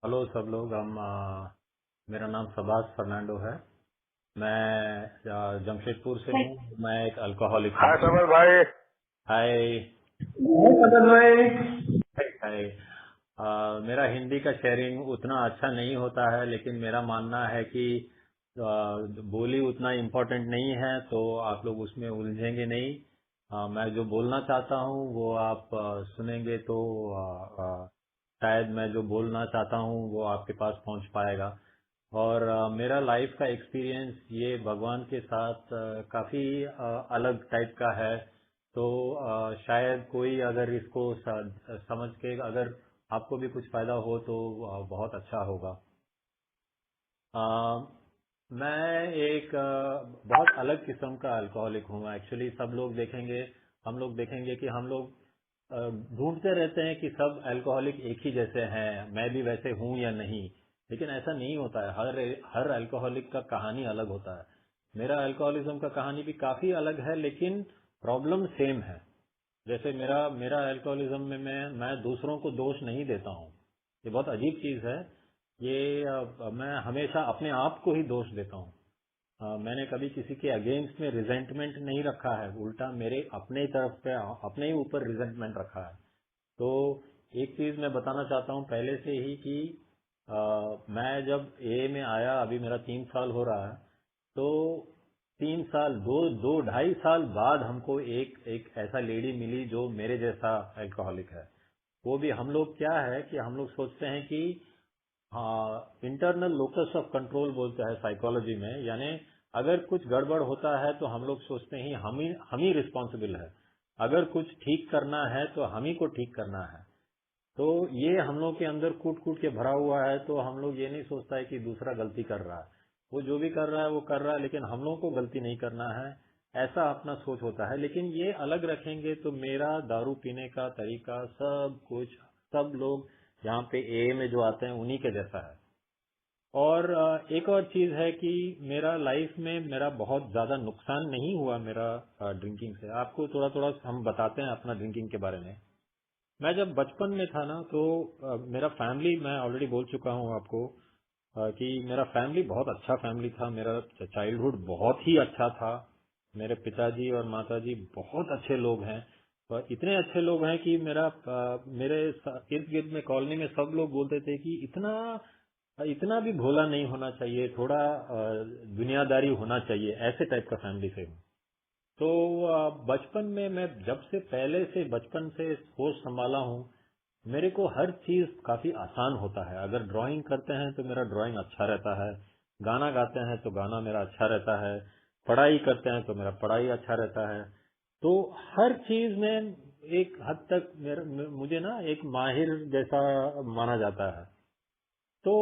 Hello सब लोग। मेरा नाम सबास फर्नांडो है। मैं जमशेदपुर से हूँ। मैं एक अल्कोहलिक हूँ। हाँ समर भाई। हाय। मदन भाई। हाय। मेरा हिंदी का शेयरिंग उतना अच्छा नहीं होता है, लेकिन मेरा मानना है कि बोली उतना इम्पोर्टेंट नहीं है, तो आप लोग उसमें उलझेंगे नहीं। मैं जो बोलना चाहता हूँ वो आप सुनेंगे तो शायद मैं जो बोलना चाहता हूँ वो आपके पास पहुंच पाएगा। और मेरा लाइफ का एक्सपीरियंस ये भगवान के साथ काफी अलग टाइप का है। तो शायद कोई अगर इसको समझ के अगर आपको भी कुछ फायदा हो तो बहुत अच्छा होगा। अ, मैं एक बहुत अलग किस्म का अल्कोहलिक हूँ। एक्चुअली सब लोग देखेंगे, हम लोग देखेंगे कि हम लोग ढूंढते रहते हैं कि सब अल्कोहलिक एक ही जैसे हैं, मैं भी वैसे हूँ या नहीं। लेकिन ऐसा नहीं होता है। हर अल्कोहलिक का कहानी अलग होता है। मेरा अल्कोहलिज्म का कहानी भी काफी अलग है, लेकिन प्रॉब्लम सेम है। जैसे मेरा मेरा अल्कोहलिज्म में मैं दूसरों को दोष नहीं देता हूँ। ये बहुत अजीब चीज है। ये मैं हमेशा अपने आप को ही दोष देता हूँ। मैंने कभी किसी के अगेंस्ट में रिजेंटमेंट नहीं रखा है, उल्टा मेरे अपने तरफ पे अपने ही ऊपर रिजेंटमेंट रखा है। तो एक चीज मैं बताना चाहता हूँ पहले से ही कि मैं जब ए में आया, अभी मेरा 3 साल हो रहा है। तो 3 साल, दो ढाई साल बाद हमको एक एक ऐसा लेडी मिली जो मेरे जैसा अल्कोहलिक है। वो भी हम लोग क्या है कि हम लोग सोचते हैं कि इंटरनल लोकस ऑफ कंट्रोल बोलते हैं साइकोलॉजी में, यानी अगर कुछ गड़बड़ होता है तो हम लोग सोचते हैं हम ही रिस्पॉन्सिबल है। अगर कुछ ठीक करना है तो हम ही को ठीक करना है। तो ये हम लोग के अंदर कूट कूट के भरा हुआ है। तो हम लोग ये नहीं सोचता है कि दूसरा गलती कर रहा है। वो जो भी कर रहा है वो कर रहा है, लेकिन हम लोग को गलती नहीं करना है, ऐसा अपना सोच होता है। लेकिन ये अलग रखेंगे तो मेरा दारू पीने का तरीका सब कुछ, सब लोग यहाँ पे ए में जो आते हैं उन्हीं के जैसा है। और एक और चीज है कि मेरा लाइफ में मेरा बहुत ज्यादा नुकसान नहीं हुआ मेरा ड्रिंकिंग से। आपको थोड़ा थोड़ा हम बताते हैं अपना ड्रिंकिंग के बारे में। मैं जब बचपन में था ना, तो मेरा फैमिली, मैं ऑलरेडी बोल चुका हूँ आपको कि मेरा फैमिली बहुत अच्छा फैमिली था। मेरा चाइल्डहुड बहुत ही अच्छा था। मेरे पिताजी और माताजी बहुत अच्छे लोग हैं। और इतने अच्छे लोग हैं कि मेरे इर्द गिर्द में कॉलोनी में सब लोग बोलते थे कि इतना इतना भी भोला नहीं होना चाहिए, थोड़ा दुनियादारी होना चाहिए। ऐसे टाइप का फैमिली से हूँ। तो बचपन में मैं जब से पहले से बचपन से होश संभाला हूँ, मेरे को हर चीज काफी आसान होता है। अगर ड्राइंग करते हैं तो मेरा ड्राइंग अच्छा रहता है, गाना गाते हैं तो गाना मेरा अच्छा रहता है, पढ़ाई करते हैं तो मेरा पढ़ाई अच्छा रहता है। तो हर चीज में एक हद तक मुझे ना एक माहिर जैसा माना जाता है। तो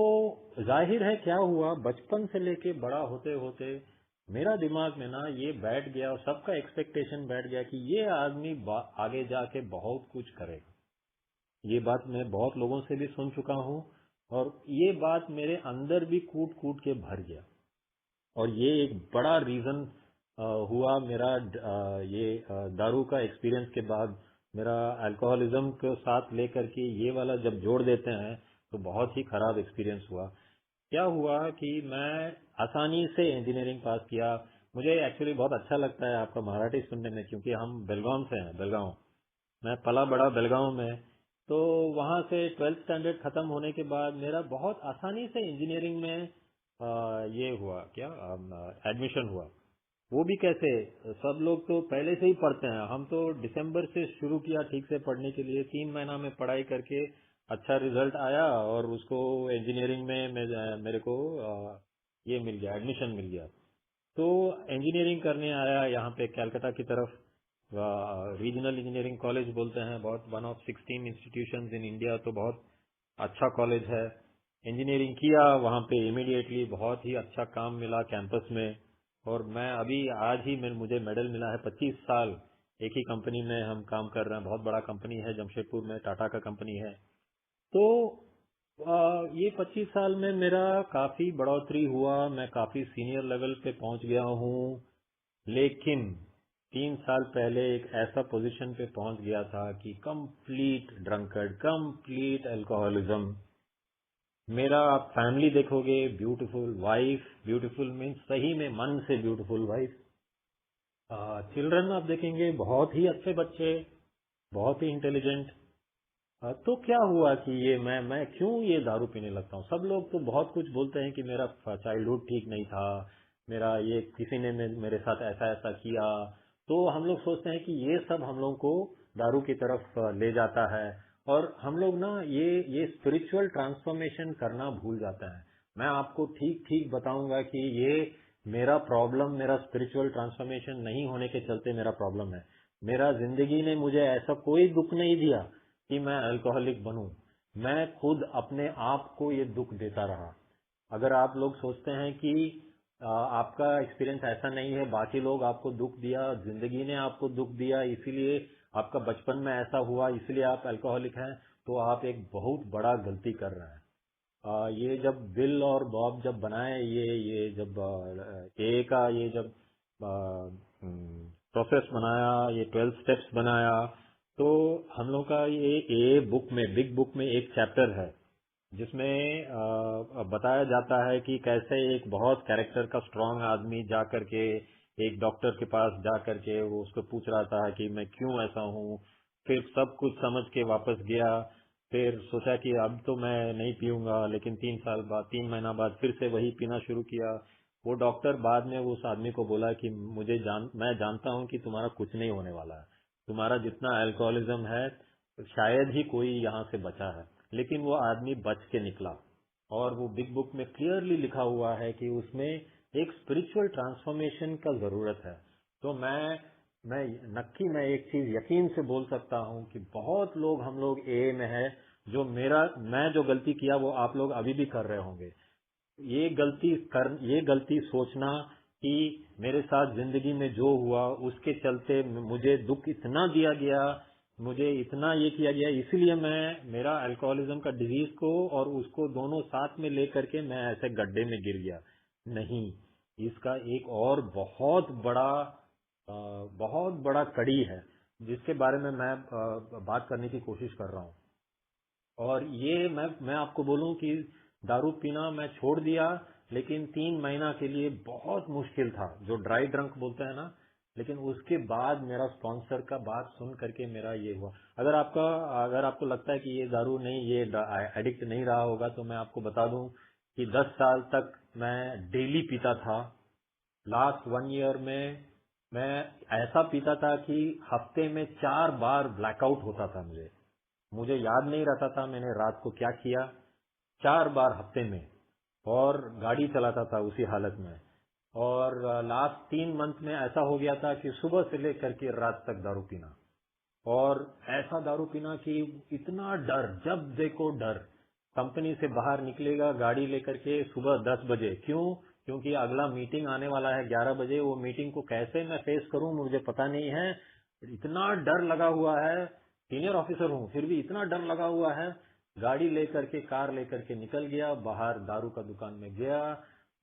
जाहिर है क्या हुआ, बचपन से लेके बड़ा होते होते मेरा दिमाग में ना ये बैठ गया और सबका एक्सपेक्टेशन बैठ गया कि ये आदमी आगे जाके बहुत कुछ करेगा। ये बात मैं बहुत लोगों से भी सुन चुका हूँ, और ये बात मेरे अंदर भी कूट कूट के भर गया। और ये एक बड़ा रीजन हुआ मेरा दारू का एक्सपीरियंस के बाद। मेरा अल्कोहलिज्म को साथ लेकर के ये वाला जब जोड़ देते हैं तो बहुत ही खराब एक्सपीरियंस हुआ। क्या हुआ कि मैं आसानी से इंजीनियरिंग पास किया। मुझे एक्चुअली बहुत अच्छा लगता है आपका मराठी सुनने में, क्योंकि हम बेलगांव से हैं। बेलगांव, मैं पला बड़ा बेलगांव में। तो वहां से 12th स्टैंडर्ड खत्म होने के बाद मेरा बहुत आसानी से इंजीनियरिंग में ये हुआ क्या, एडमिशन हुआ। वो भी कैसे, सब लोग तो पहले से ही पढ़ते हैं, हम तो दिसंबर से शुरू किया ठीक से पढ़ने के लिए। 3 महीना में पढ़ाई करके अच्छा रिजल्ट आया और उसको इंजीनियरिंग में मेरे को ये मिल गया, एडमिशन मिल गया। तो इंजीनियरिंग करने आया यहाँ पे कलकत्ता की तरफ। रीजनल इंजीनियरिंग कॉलेज बोलते हैं, बहुत 1 of 16 इंस्टीट्यूशंस इन इंडिया, तो बहुत अच्छा कॉलेज है। इंजीनियरिंग किया वहाँ पे, इमीडिएटली बहुत ही अच्छा काम मिला कैंपस में। और मैं अभी आज ही मुझे मेडल मिला है। 25 साल एक ही कंपनी में हम काम कर रहे हैं। बहुत बड़ा कंपनी है जमशेदपुर में, टाटा का कंपनी है। तो ये 25 साल में मेरा काफी बढ़ोतरी हुआ, मैं काफी सीनियर लेवल पे पहुंच गया हूँ। लेकिन 3 साल पहले एक ऐसा पोजीशन पे पहुंच गया था कि कंप्लीट ड्रंकर्ड, कंप्लीट अल्कोहलिज्म। मेरा आप फैमिली देखोगे, ब्यूटीफुल वाइफ, ब्यूटीफुल मीन्स सही में मन से ब्यूटीफुल वाइफ। चिल्ड्रन आप देखेंगे बहुत ही अच्छे बच्चे, बहुत ही इंटेलिजेंट। तो क्या हुआ कि ये मैं क्यों ये दारू पीने लगता हूँ। सब लोग तो बहुत कुछ बोलते हैं कि मेरा चाइल्डहुड ठीक नहीं था, मेरा ये किसी ने मेरे साथ ऐसा ऐसा किया। तो हम लोग सोचते हैं कि ये सब हम लोग को दारू की तरफ ले जाता है, और हम लोग ना ये स्पिरिचुअल ट्रांसफॉर्मेशन करना भूल जाते हैं। मैं आपको ठीक ठीक बताऊंगा कि ये मेरा प्रॉब्लम मेरा स्पिरिचुअल ट्रांसफॉर्मेशन नहीं होने के चलते मेरा प्रॉब्लम है। मेरा जिंदगी ने मुझे ऐसा कोई दुख नहीं दिया कि मैं अल्कोहलिक बनूं। मैं खुद अपने आप को ये दुख देता रहा। अगर आप लोग सोचते हैं कि आपका एक्सपीरियंस ऐसा नहीं है, बाकी लोग आपको दुख दिया, जिंदगी ने आपको दुख दिया, इसीलिए आपका बचपन में ऐसा हुआ, इसलिए आप अल्कोहलिक हैं, तो आप एक बहुत बड़ा गलती कर रहे हैं। ये जब बिल और बॉब जब बनाए, ये जब ए का ये जब प्रोसेस बनाया, ये 12 स्टेप्स बनाया, तो हम लोग का ये ए बुक में, बिग बुक में एक चैप्टर है जिसमें बताया जाता है कि कैसे एक बहुत कैरेक्टर का स्ट्रांग आदमी जा करके एक डॉक्टर के पास जा करके वो उसको पूछ रहा था कि मैं क्यों ऐसा हूँ। फिर सब कुछ समझ के वापस गया, फिर सोचा कि अब तो मैं नहीं पीऊंगा, लेकिन 3 साल बाद, 3 महीना बाद फिर से वही पीना शुरू किया। वो डॉक्टर बाद में उस आदमी को बोला कि मैं जानता हूँ कि तुम्हारा कुछ नहीं होने वाला है, तुम्हारा जितना अल्कोहलिज्म है शायद ही कोई यहाँ से बचा है। लेकिन वो आदमी बच के निकला, और वो बिग बुक में क्लियरली लिखा हुआ है कि उसमें एक स्पिरिचुअल ट्रांसफॉर्मेशन का जरूरत है। तो मैं एक चीज यकीन से बोल सकता हूँ कि बहुत लोग, हम लोग ए में है, जो मैं जो गलती किया वो आप लोग अभी भी कर रहे होंगे। ये गलती सोचना कि मेरे साथ जिंदगी में जो हुआ उसके चलते मुझे दुख इतना दिया गया, मुझे इतना ये किया गया, इसीलिए मैं मेरा अल्कोहलिज्म का डिजीज को और उसको दोनों साथ में लेकर के मैं ऐसे गड्ढे में गिर गया। नहीं, इसका एक और बहुत बड़ा कड़ी है जिसके बारे में मैं बात करने की कोशिश कर रहा हूँ। और ये मैं आपको बोलूं कि दारू पीना मैं छोड़ दिया, लेकिन 3 महीना के लिए बहुत मुश्किल था, जो ड्राई ड्रंक बोलते हैं ना। लेकिन उसके बाद मेरा स्पॉन्सर का बात सुन करके मेरा ये हुआ। अगर आपको लगता है कि ये दारू नहीं, ये एडिक्ट नहीं रहा होगा, तो मैं आपको बता दूं कि 10 साल तक मैं डेली पीता था। लास्ट 1 ईयर में मैं ऐसा पीता था कि हफ्ते में 4 बार ब्लैकआउट होता था। मुझे याद नहीं रहता था मैंने रात को क्या किया। 4 बार हफ्ते में, और गाड़ी चलाता था उसी हालत में। और लास्ट 3 मंथ में ऐसा हो गया था कि सुबह से लेकर के रात तक दारू पीना, और ऐसा दारू पीना कि इतना डर, जब देखो डर। कंपनी से बाहर निकलेगा गाड़ी लेकर के सुबह 10 बजे, क्यों? क्योंकि अगला मीटिंग आने वाला है 11 बजे। वो मीटिंग को कैसे मैं फेस करूं मुझे पता नहीं है, इतना डर लगा हुआ है। सीनियर ऑफिसर हूं फिर भी इतना डर लगा हुआ है। गाड़ी लेकर के, कार लेकर के निकल गया बाहर, दारू का दुकान में गया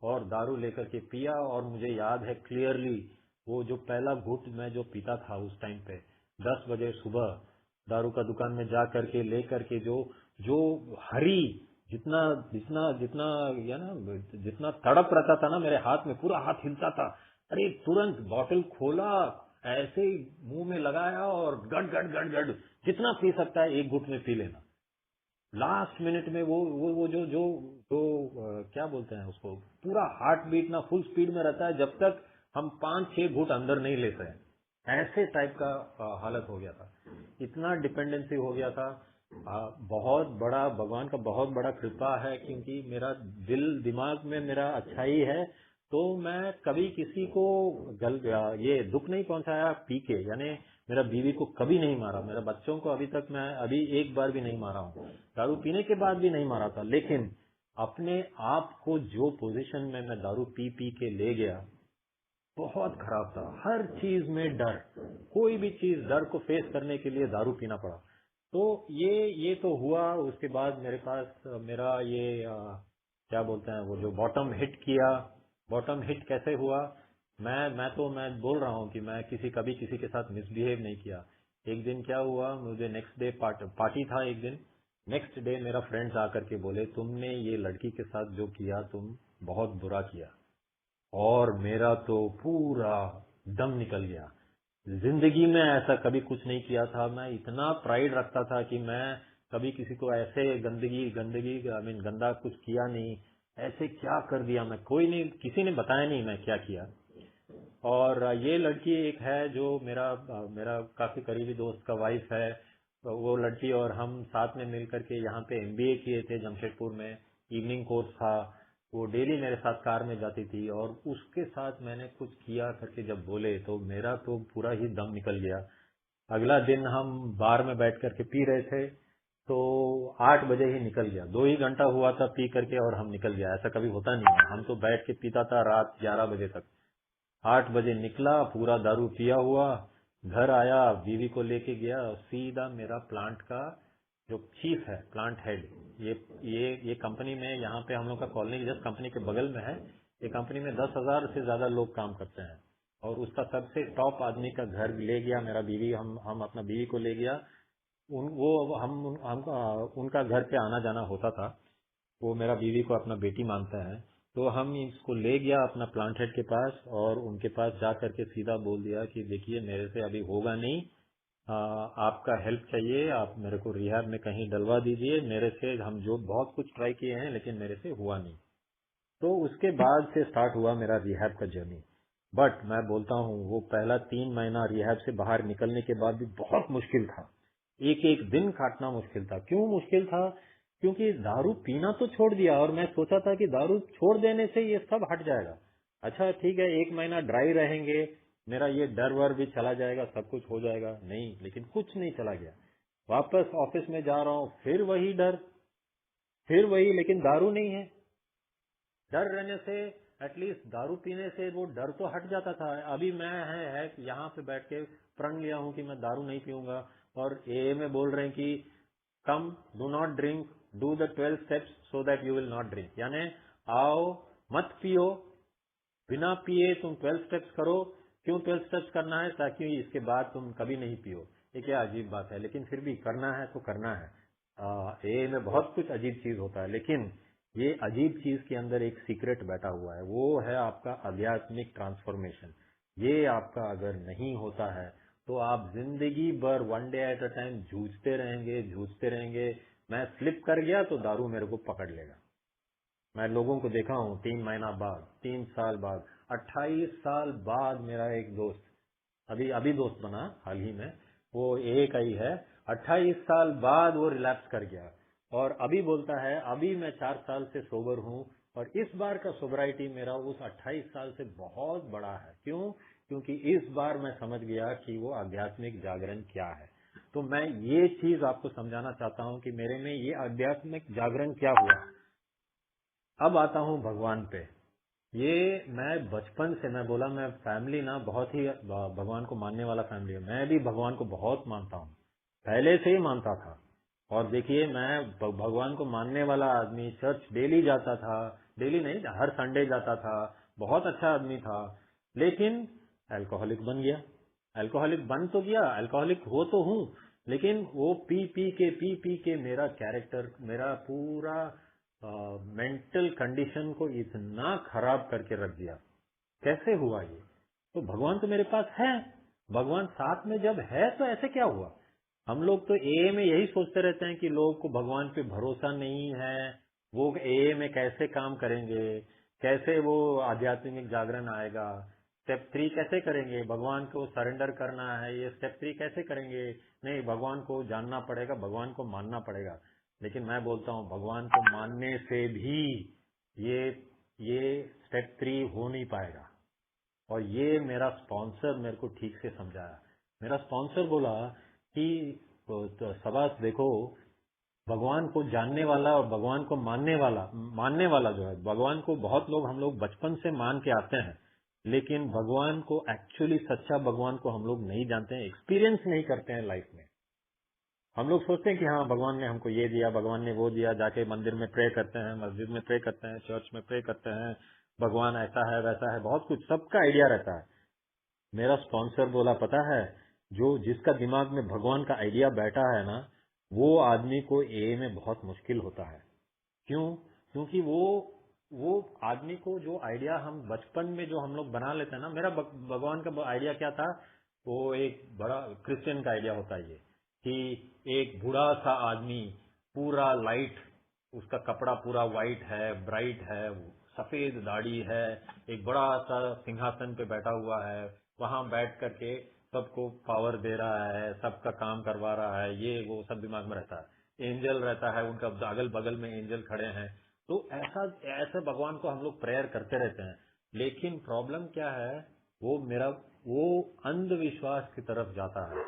और दारू लेकर के पिया। और मुझे याद है क्लियरली, वो जो पहला घूंट मैं जो पीता था उस टाइम पे 10 बजे सुबह, दारू का दुकान में जा करके ले करके जो जो हरी, जितना जितना जितना या ना जितना तड़प रहता था ना मेरे हाथ में, पूरा हाथ हिलता था। अरे तुरंत बॉटल खोला, ऐसे ही मुंह में लगाया और गट गट गट गट, जितना पी सकता है एक घुट में पी लेना। लास्ट मिनट में वो जो जो जो क्या बोलते हैं उसको, पूरा हार्ट बीट ना फुल स्पीड में रहता है जब तक हम 5-6 घूंट अंदर नहीं लेते हैं। ऐसे टाइप का हालत हो गया था, इतना डिपेंडेंसी हो गया था। बहुत बड़ा, भगवान का बहुत बड़ा कृपा है, क्योंकि मेरा दिल दिमाग में मेरा अच्छाई है। तो मैं कभी किसी को ये दुख नहीं पहुंचाया पी के, यानी मेरा बीवी को कभी नहीं मारा, मेरे बच्चों को अभी तक मैं अभी एक बार भी नहीं मारा हूँ, दारू पीने के बाद भी नहीं मारा था। लेकिन अपने आप को जो पोजीशन में मैं दारू पी पी के ले गया, बहुत खराब था। हर चीज में डर, कोई भी चीज, डर को फेस करने के लिए दारू पीना पड़ा। तो ये तो हुआ। उसके बाद मेरे पास मेरा ये क्या बोलते हैं वो जो बॉटम हिट किया। बॉटम हिट कैसे हुआ? मैं बोल रहा हूँ कि मैं कभी किसी के साथ मिसबिहेव नहीं किया। एक दिन क्या हुआ, मुझे नेक्स्ट डे पार्टी था एक दिन, नेक्स्ट डे मेरा फ्रेंड्स आकर के बोले तुमने ये लड़की के साथ जो किया तुम बहुत बुरा किया। और मेरा तो पूरा दम निकल गया। जिंदगी में ऐसा कभी कुछ नहीं किया था। मैं इतना प्राइड रखता था कि मैं कभी किसी को ऐसे गंदगी गंदगी आई मीन गंदा कुछ किया नहीं। ऐसे क्या कर दिया मैं, कोई नहीं, किसी ने बताया नहीं मैं क्या किया। और ये लड़की एक है जो मेरा काफी करीबी दोस्त का वाइफ है। तो वो लड़की और हम साथ में मिलकर के यहाँ पे एमबीए किए थे जमशेदपुर में। इवनिंग कोर्स था। वो डेली मेरे साथ कार में जाती थी और उसके साथ मैंने कुछ किया करके जब बोले तो मेरा तो पूरा ही दम निकल गया। अगला दिन हम बार में बैठ करके पी रहे थे तो 8 बजे ही निकल गया। 2 ही घंटा हुआ था पी करके और हम निकल गया। ऐसा कभी होता नहीं है। हम तो बैठ के पीता था रात 11 बजे तक। 8 बजे निकला, पूरा दारू पिया हुआ, घर आया, बीवी को लेके गया, सीधा मेरा प्लांट का जो चीफ है, प्लांट हेड, ये कंपनी में, यहाँ पे हम लोग का कॉलोनी जस्ट कंपनी के बगल में है। ये कंपनी में 10,000 से ज्यादा लोग काम करते हैं और उसका सबसे टॉप आदमी का घर ले गया मेरा बीवी। हम अपना बीवी को ले गया। हम उनका घर पे आना जाना होता था। वो मेरा बीवी को अपना बेटी मानता है। तो हम इसको ले गया अपना प्लांट हेड के पास और उनके पास जा करके सीधा बोल दिया कि देखिए मेरे से अभी होगा नहीं। आपका हेल्प चाहिए, आप मेरे को रिहैब में कहीं डलवा दीजिए। मेरे से हम जो बहुत कुछ ट्राई किए हैं लेकिन मेरे से हुआ नहीं। तो उसके बाद से स्टार्ट हुआ मेरा रिहैब का जर्नी। बट मैं बोलता हूँ वो पहला 3 महीना रिहैब से बाहर निकलने के बाद भी बहुत मुश्किल था। एक एक दिन काटना मुश्किल था। क्यों मुश्किल था? क्योंकि दारू पीना तो छोड़ दिया और मैं सोचा था कि दारू छोड़ देने से ये सब हट जाएगा। अच्छा ठीक है, 1 महीना ड्राई रहेंगे, मेरा ये डर वर भी चला जाएगा, सब कुछ हो जाएगा। नहीं, लेकिन कुछ नहीं चला गया। वापस ऑफिस में जा रहा हूँ, फिर वही डर, फिर वही, लेकिन दारू नहीं है। डर रहने से एटलीस्ट दारू पीने से वो डर तो हट जाता था। अभी मैं है यहाँ पे बैठ के प्रण लिया हूँ कि मैं दारू नहीं पीऊंगा और ए में बोल रहे हैं कि come, do not drink, do the 12 steps so that you will not drink. यानी आओ, मत पियो, बिना पिए तुम 12 स्टेप्स करो। क्यों 12 स्टेप्स करना है? ताकि इसके बाद तुम कभी नहीं पियो। ये क्या अजीब बात है, लेकिन फिर भी करना है तो करना है। ए में बहुत कुछ अजीब चीज होता है, लेकिन ये अजीब चीज के अंदर एक सीक्रेट बैठा हुआ है, वो है आपका आध्यात्मिक ट्रांसफॉर्मेशन। ये आपका अगर नहीं होता है तो आप जिंदगी भर one day at a time जूझते रहेंगे, जूझते रहेंगे। मैं स्लिप कर गया तो दारू मेरे को पकड़ लेगा। मैं लोगों को देखा हूँ 3 महीना बाद, 3 साल बाद, 28 साल बाद मेरा एक दोस्त, अभी अभी दोस्त बना हाल ही में, वो एक ही है। 28 साल बाद वो रिलैप्स कर गया और अभी बोलता है अभी मैं 4 साल से सोबर हूँ और इस बार का सोबराइटी मेरा उस 28 साल से बहुत बड़ा है। क्यों? क्योंकि इस बार मैं समझ गया कि वो आध्यात्मिक जागरण क्या है। तो मैं ये चीज आपको समझाना चाहता हूँ कि मेरे में ये आध्यात्मिक जागरण क्या हुआ। अब आता हूँ भगवान पे। ये मैं बचपन से, मैं बोला मैं फैमिली ना बहुत ही भगवान को मानने वाला फैमिली है। मैं भी भगवान को बहुत मानता हूँ, पहले से ही मानता था। और देखिए मैं भगवान को मानने वाला आदमी, चर्च डेली जाता था, डेली नहीं हर संडे जाता था, बहुत अच्छा आदमी था। लेकिन अल्कोहलिक बन गया। अल्कोहलिक बन तो गया, अल्कोहलिक हो तो हूँ, लेकिन वो पी पी के मेरा कैरेक्टर, मेरा पूरा मेंटल कंडीशन को इतना खराब करके रख दिया। कैसे हुआ ये? तो भगवान तो मेरे पास है, भगवान साथ में जब है तो ऐसे क्या हुआ? हम लोग तो ए में यही सोचते रहते हैं कि लोगों को भगवान पे भरोसा नहीं है, वो ए में कैसे काम करेंगे, कैसे वो आध्यात्मिक जागरण आएगा, स्टेप 3 कैसे करेंगे, भगवान को सरेंडर करना है, ये स्टेप 3 कैसे करेंगे? नहीं, भगवान को जानना पड़ेगा, भगवान को मानना पड़ेगा। लेकिन मैं बोलता हूँ भगवान को मानने से भी ये ये स्टेप 3 हो नहीं पाएगा। और ये मेरा स्पॉन्सर मेरे को ठीक से समझाया। मेरा स्पॉन्सर बोला कि तो शाबाश, देखो भगवान को जानने वाला और भगवान को मानने वाला जो है, भगवान को बहुत लोग, हम लोग बचपन से मान के आते हैं, लेकिन भगवान को एक्चुअली सच्चा भगवान को हम लोग नहीं जानते हैं, एक्सपीरियंस नहीं करते हैं लाइफ में। हम लोग सोचते हैं कि हाँ भगवान ने हमको ये दिया, भगवान ने वो दिया, जाके मंदिर में प्रे करते हैं, मस्जिद में प्रे करते हैं, चर्च में प्रे करते हैं, भगवान ऐसा है वैसा है, बहुत कुछ सबका आइडिया रहता है। मेरा स्पॉन्सर बोला पता है, जो जिसका दिमाग में भगवान का आइडिया बैठा है ना, वो आदमी को ए में बहुत मुश्किल होता है। क्यों? क्योंकि वो आदमी को जो आइडिया हम बचपन में जो हम लोग बना लेते हैं ना, मेरा भगवान का आइडिया क्या था, वो एक बड़ा क्रिश्चियन का आइडिया होता है ये, कि एक बूढ़ा सा आदमी पूरा लाइट, उसका कपड़ा पूरा वाइट है, ब्राइट है, सफेद दाढ़ी है, एक बड़ा सा सिंहासन पे बैठा हुआ है, वहां बैठ करके सबको पावर दे रहा है, सबका काम करवा रहा है, ये वो सब दिमाग में रहता है। एंजल रहता है, उनका अगल बगल में एंजल खड़े हैं। तो ऐसे भगवान को हम लोग प्रेयर करते रहते हैं। लेकिन प्रॉब्लम क्या है, वो अंधविश्वास की तरफ जाता है।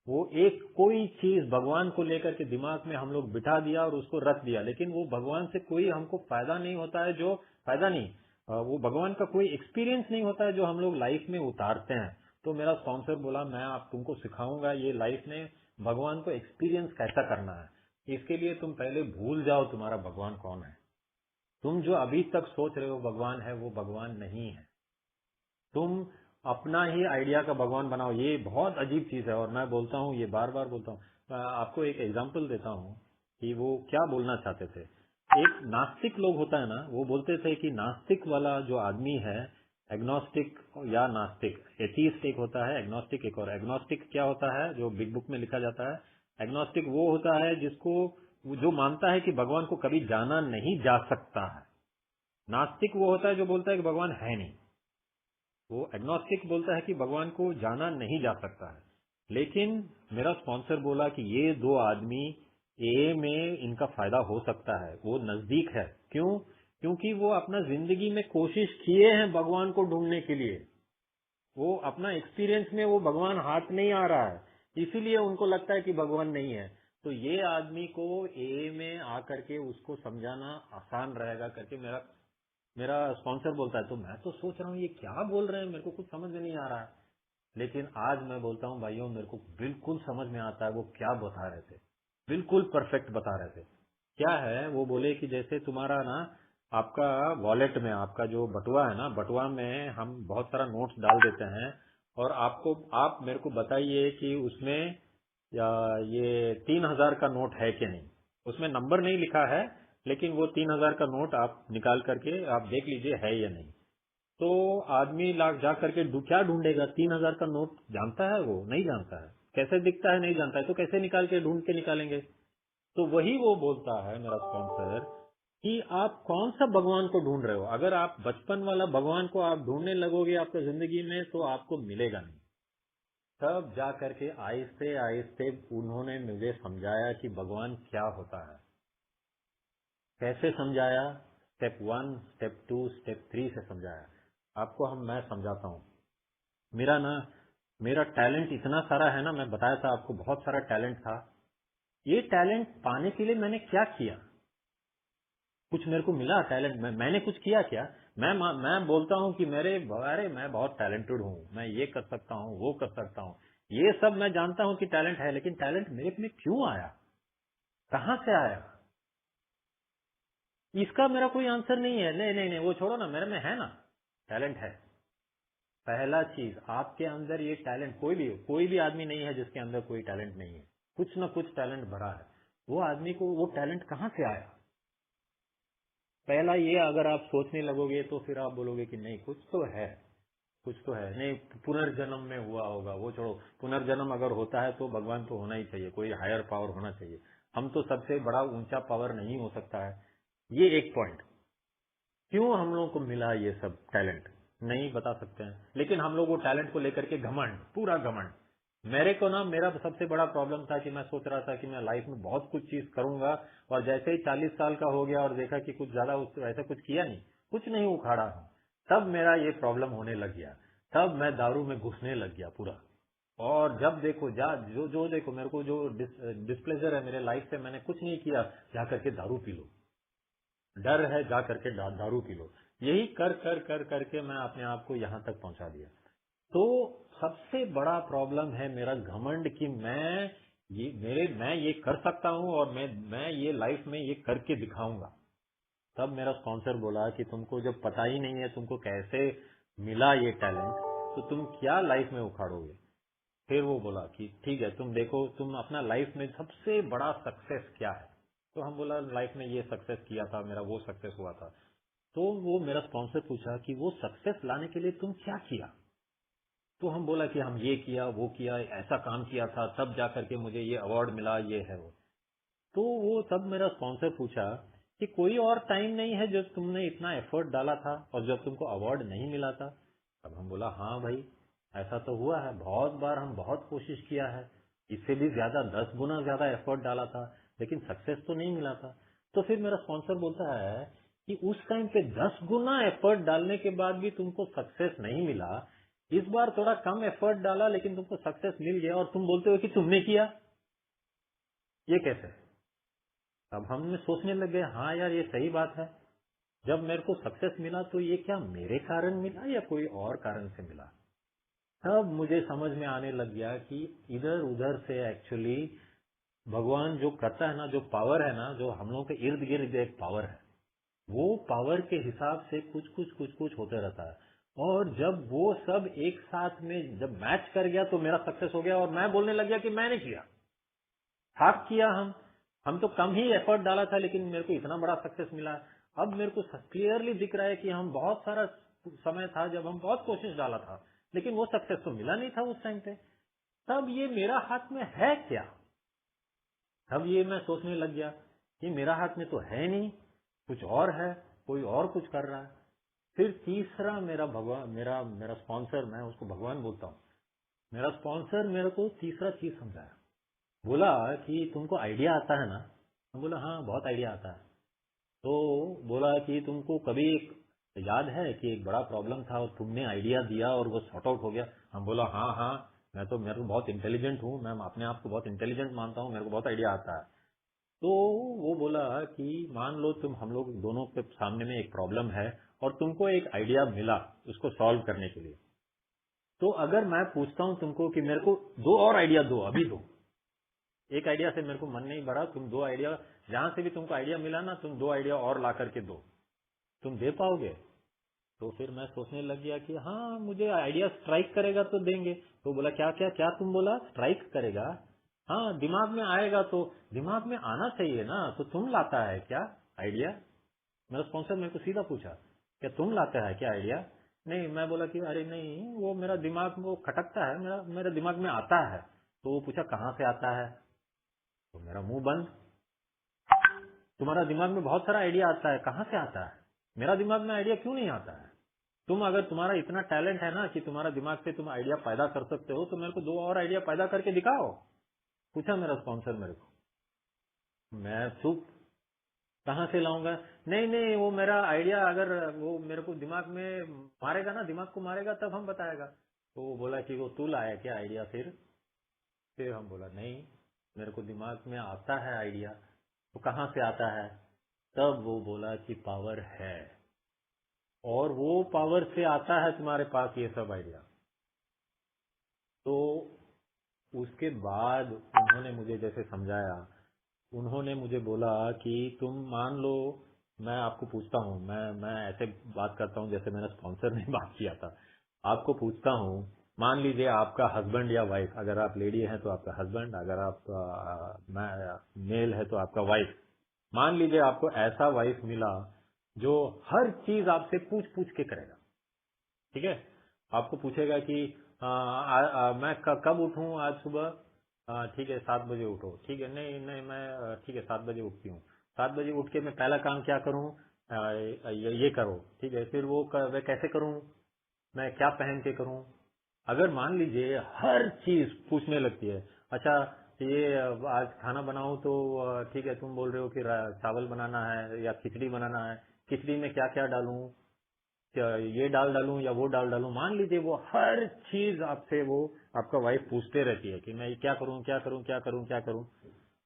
वो एक कोई चीज भगवान को लेकर के दिमाग में हम लोग बिठा दिया और उसको रख दिया, लेकिन वो भगवान से कोई हमको फायदा नहीं होता है, जो फायदा नहीं, वो भगवान का कोई एक्सपीरियंस नहीं होता है जो हम लोग लाइफ में उतारते हैं। तो मेरा स्पॉन्सर बोला, मैं आप तुमको सिखाऊंगा ये लाइफ में भगवान को एक्सपीरियंस कैसा करना है। इसके लिए तुम पहले भूल जाओ तुम्हारा भगवान कौन है। तुम जो अभी तक सोच रहे हो भगवान है, वो भगवान नहीं है। तुम अपना ही आइडिया का भगवान बनाओ। ये बहुत अजीब चीज है, और मैं बोलता हूँ, ये बार बार बोलता हूँ। मैं आपको एक एग्जांपल देता हूँ कि वो क्या बोलना चाहते थे। एक नास्तिक लोग होता है ना, वो बोलते थे कि नास्तिक वाला जो आदमी है, एग्नोस्टिक या नास्तिक, एथीस्ट एक होता है, एग्नोस्टिक एक और। एग्नोस्टिक क्या होता है, जो बिग बुक में लिखा जाता है, एग्नोस्टिक वो होता है जिसको, जो मानता है कि भगवान को कभी जाना नहीं जा सकता है। नास्तिक वो होता है जो बोलता है कि भगवान है नहीं। वो एग्नोस्टिक बोलता है कि भगवान को जाना नहीं जा सकता है। लेकिन मेरा स्पॉन्सर बोला कि ये दो आदमी ए में इनका फायदा हो सकता है, वो नजदीक है। क्यों? क्योंकि वो अपना जिंदगी में कोशिश किए हैं भगवान को ढूंढने के लिए। वो अपना एक्सपीरियंस में वो भगवान हाथ नहीं आ रहा है, इसीलिए उनको लगता है कि भगवान नहीं है। तो ये आदमी को ए में आकर के उसको समझाना आसान रहेगा करके मेरा मेरा स्पॉन्सर बोलता है। तो मैं तो सोच रहा हूँ ये क्या बोल रहे हैं, मेरे को कुछ समझ में नहीं आ रहा है। लेकिन आज मैं बोलता हूँ भाइयों, मेरे को बिल्कुल समझ में आता है वो क्या बता रहे थे। बिल्कुल परफेक्ट बता रहे थे। क्या है, वो बोले कि जैसे तुम्हारा ना, आपका वॉलेट में आपका जो बटुआ है ना, बटुआ में हम बहुत सारा नोट्स डाल देते हैं, और आप मेरे को बताइए कि उसमें या ये 3,000 का नोट है कि नहीं। उसमें नंबर नहीं लिखा है, लेकिन वो 3,000 का नोट आप निकाल करके आप देख लीजिए है या नहीं। तो आदमी लाख जा करके क्या ढूंढेगा? 3,000 का नोट जानता है वो? नहीं जानता है। कैसे दिखता है? नहीं जानता है। तो कैसे निकाल के ढूंढ के निकालेंगे? तो वही वो बोलता है मेरा स्पॉन्सर, कि आप कौन सा भगवान को ढूंढ रहे हो। अगर आप बचपन वाला भगवान को आप ढूंढने लगोगे आपकी जिंदगी में, तो आपको मिलेगा नहीं। तब जा करके आहिस्ते आहिस्ते उन्होंने मुझे समझाया कि भगवान क्या होता है। कैसे समझाया? स्टेप 1, स्टेप 2, स्टेप 3 से समझाया। आपको मैं समझाता हूँ। मेरा टैलेंट इतना सारा है ना, मैं बताया था आपको बहुत सारा टैलेंट था। ये टैलेंट पाने के लिए मैंने क्या किया? कुछ मेरे को मिला टैलेंट? मैंने कुछ किया क्या? मैं बोलता हूँ कि अरे मैं बहुत टैलेंटेड हूँ, मैं ये कर सकता हूँ, वो कर सकता हूँ, ये सब मैं जानता हूँ कि टैलेंट है। लेकिन टैलेंट मेरे में क्यों आया? कहाँ से आया? इसका मेरा कोई आंसर नहीं है। नहीं नहीं नहीं, वो छोड़ो ना, मेरे में है ना, टैलेंट है। पहला चीज, आपके अंदर ये टैलेंट, कोई भी आदमी नहीं है जिसके अंदर कोई टैलेंट नहीं है। कुछ ना कुछ टैलेंट भरा है। वो आदमी को वो टैलेंट कहाँ से आया? पहला ये, अगर आप सोचने लगोगे तो फिर आप बोलोगे कि नहीं, कुछ तो है, कुछ तो है। नहीं, पुनर्जन्म में हुआ होगा, वो छोड़ो। पुनर्जन्म अगर होता है तो भगवान तो होना ही चाहिए, कोई हायर पावर होना चाहिए। हम तो सबसे बड़ा ऊंचा पावर नहीं हो सकता है। ये एक पॉइंट। क्यों हम लोगों को मिला ये सब टैलेंट, नहीं बता सकते हैं। लेकिन हम लोग वो टैलेंट को लेकर के घमंड, पूरा घमंड। मेरे को ना, मेरा सबसे बड़ा प्रॉब्लम था कि मैं सोच रहा था कि मैं लाइफ में बहुत कुछ चीज करूंगा, और जैसे ही 40 साल का हो गया और देखा कि कुछ ज्यादा ऐसा कुछ किया नहीं, कुछ नहीं उखाड़ा हूं, तब मेरा ये प्रॉब्लम होने लग गया। तब मैं दारू में घुसने लग गया पूरा। और जब देखो जो देखो, मेरे को जो डिस्प्लेजर है मेरे लाइफ से, मैंने कुछ नहीं किया, जा करके दारू पी लो, डर है जा करके दारू पी लो। यही कर कर कर करके मैं अपने आप को यहां तक पहुंचा दिया। तो सबसे बड़ा प्रॉब्लम है मेरा घमंड, कि मैं ये कर सकता हूं, और मैं ये लाइफ में ये करके दिखाऊंगा। तब मेरा स्पॉन्सर बोला कि तुमको जब पता ही नहीं है तुमको कैसे मिला ये टैलेंट, तो तुम क्या लाइफ में उखाड़ोगे? फिर वो बोला कि ठीक है, तुम देखो तुम अपना लाइफ में सबसे बड़ा सक्सेस क्या है। तो हम बोला लाइफ में ये सक्सेस किया था, मेरा वो सक्सेस हुआ था। तो वो मेरा स्पॉन्सर पूछा कि वो सक्सेस लाने के लिए तुम क्या किया। तो हम बोला कि हम ये किया, वो किया, ऐसा काम किया था, तब जा करके मुझे ये अवार्ड मिला, ये है वो। तो वो तब मेरा स्पॉन्सर पूछा कि कोई और टाइम नहीं है जब तुमने इतना एफर्ट डाला था और जब तुमको अवार्ड नहीं मिला था। अब हम बोला हाँ भाई, ऐसा तो हुआ है, बहुत बार हम बहुत कोशिश किया है, इससे भी ज्यादा 10 गुना ज्यादा एफर्ट डाला था, लेकिन सक्सेस तो नहीं मिला था। तो फिर मेरा स्पॉन्सर बोलता है कि उस टाइम पे 10 गुना एफर्ट डालने के बाद भी तुमको सक्सेस नहीं मिला, इस बार थोड़ा कम एफर्ट डाला लेकिन तुमको सक्सेस मिल गया और तुम बोलते हो कि तुमने किया, ये कैसे। अब हमने सोचने लग गए, हाँ यार ये सही बात है, जब मेरे को सक्सेस मिला तो ये क्या मेरे कारण मिला या कोई और कारण से मिला। तब मुझे समझ में आने लग गया कि इधर उधर से एक्चुअली भगवान जो करता है ना, जो पावर है ना, जो हम लोगों के इर्द गिर्द एक पावर है, वो पावर के हिसाब से कुछ कुछ कुछ कुछ होते रहता है। और जब वो सब एक साथ में जब मैच कर गया तो मेरा सक्सेस हो गया और मैं बोलने लग गया कि मैंने किया, हाफ किया। हम तो कम ही एफर्ट डाला था लेकिन मेरे को इतना बड़ा सक्सेस मिला। अब मेरे को क्लियरली दिख रहा है कि हम बहुत सारा समय था जब हम बहुत कोशिश डाला था लेकिन वो सक्सेस तो मिला नहीं था उस टाइम पे। तब ये मेरा हाथ में है क्या। तब ये मैं सोचने लग गया कि मेरा हाथ में तो है नहीं, कुछ और है, कोई और कुछ कर रहा है। फिर तीसरा मेरा भगवान, मेरा मेरा स्पॉन्सर, मैं उसको भगवान बोलता हूँ, मेरा स्पॉन्सर मेरे को तीसरा चीज समझाया। बोला कि तुमको आइडिया आता है ना। हम बोला हाँ बहुत आइडिया आता है। तो बोला कि तुमको कभी एक याद है कि एक बड़ा प्रॉब्लम था और तुमने आइडिया दिया और वो सॉर्ट आउट हो गया। हम बोला हाँ हाँ, मेरे को बहुत इंटेलिजेंट हूँ, मैं अपने आप को बहुत इंटेलिजेंट मानता हूँ, मेरे को बहुत आइडिया आता है। तो वो बोला कि मान लो तुम हम लोग दोनों के सामने में एक प्रॉब्लम है और तुमको एक आइडिया मिला उसको सॉल्व करने के लिए। तो अगर मैं पूछता हूँ तुमको कि मेरे को दो और आइडिया दो, अभी दो, एक आइडिया से मेरे को मन नहीं भरा, तुम दो आइडिया, जहां से भी तुमको आइडिया मिला ना, तुम दो आइडिया और ला करके दो, तुम दे पाओगे। तो फिर मैं सोचने लग गया कि हाँ मुझे आइडिया स्ट्राइक करेगा तो देंगे। तो बोला क्या क्या क्या, तुम बोला स्ट्राइक करेगा। हाँ दिमाग में आएगा तो दिमाग में आना चाहिए ना, तो तुम लाता है क्या आइडिया। मेरा स्पॉन्सर मेरे को सीधा पूछा क्या तुम लाता है क्या आइडिया। नहीं, मैं बोला कि अरे नहीं, वो मेरा दिमाग वो खटकता है, मेरा दिमाग में आता है। तो वो पूछा कहाँ से आता है। तो मेरा मुंह बंद। तुम्हारा दिमाग में बहुत सारा आइडिया आता है, कहाँ से आता है। मेरा दिमाग में आइडिया क्यों नहीं आता है। तुम अगर तुम्हारा इतना टैलेंट है ना कि तुम्हारा दिमाग से तुम आइडिया पैदा कर सकते हो तो मेरे को दो और आइडिया पैदा करके दिखाओ, पूछा मेरा स्पॉन्सर मेरे को। मैं चुप, कहाँ से लाऊंगा। नहीं नहीं, वो मेरा आइडिया अगर वो मेरे को दिमाग में मारेगा ना, दिमाग को मारेगा तब हम बताएगा। तो वो बोला कि वो तू लाया क्या आइडिया। फिर हम बोला नहीं, मेरे को दिमाग में आता है आइडिया। तो कहाँ से आता है। तब वो बोला कि पावर है, और वो पावर से आता है तुम्हारे पास ये सब आइडिया। तो उसके बाद उन्होंने मुझे जैसे समझाया, उन्होंने मुझे बोला कि तुम मान लो, मैं आपको पूछता हूँ, मैं ऐसे बात करता हूँ जैसे मेरा स्पॉन्सर ने बात किया था। आपको पूछता हूँ, मान लीजिए आपका हस्बैंड या वाइफ, अगर आप लेडी हैं तो आपका हस्बैंड, अगर आप मेल है तो आपका वाइफ। मान लीजिए आपको ऐसा वाइफ मिला जो हर चीज आपसे पूछ पूछ के करेगा। ठीक है, आपको पूछेगा कि मैं कब उठूं आज सुबह। ठीक है 7 बजे उठो। ठीक है, नहीं नहीं मैं ठीक है 7 बजे उठती हूँ। 7 बजे उठ के मैं पहला काम क्या करूँ, ये करो। ठीक है, फिर मैं कैसे करूँ, मैं क्या पहन के करूँ। अगर मान लीजिए हर चीज पूछने लगती है। अच्छा ये आज खाना बनाऊं तो ठीक है, तुम बोल रहे हो कि चावल बनाना है या खिचड़ी बनाना है, खिचड़ी में क्या क्या डालूं, क्या ये डाल डालूं या वो डाल डालूं। मान लीजिए वो हर चीज आपसे वो आपका वाइफ पूछते रहती है कि मैं क्या करूं क्या करूं क्या करूं क्या करूं।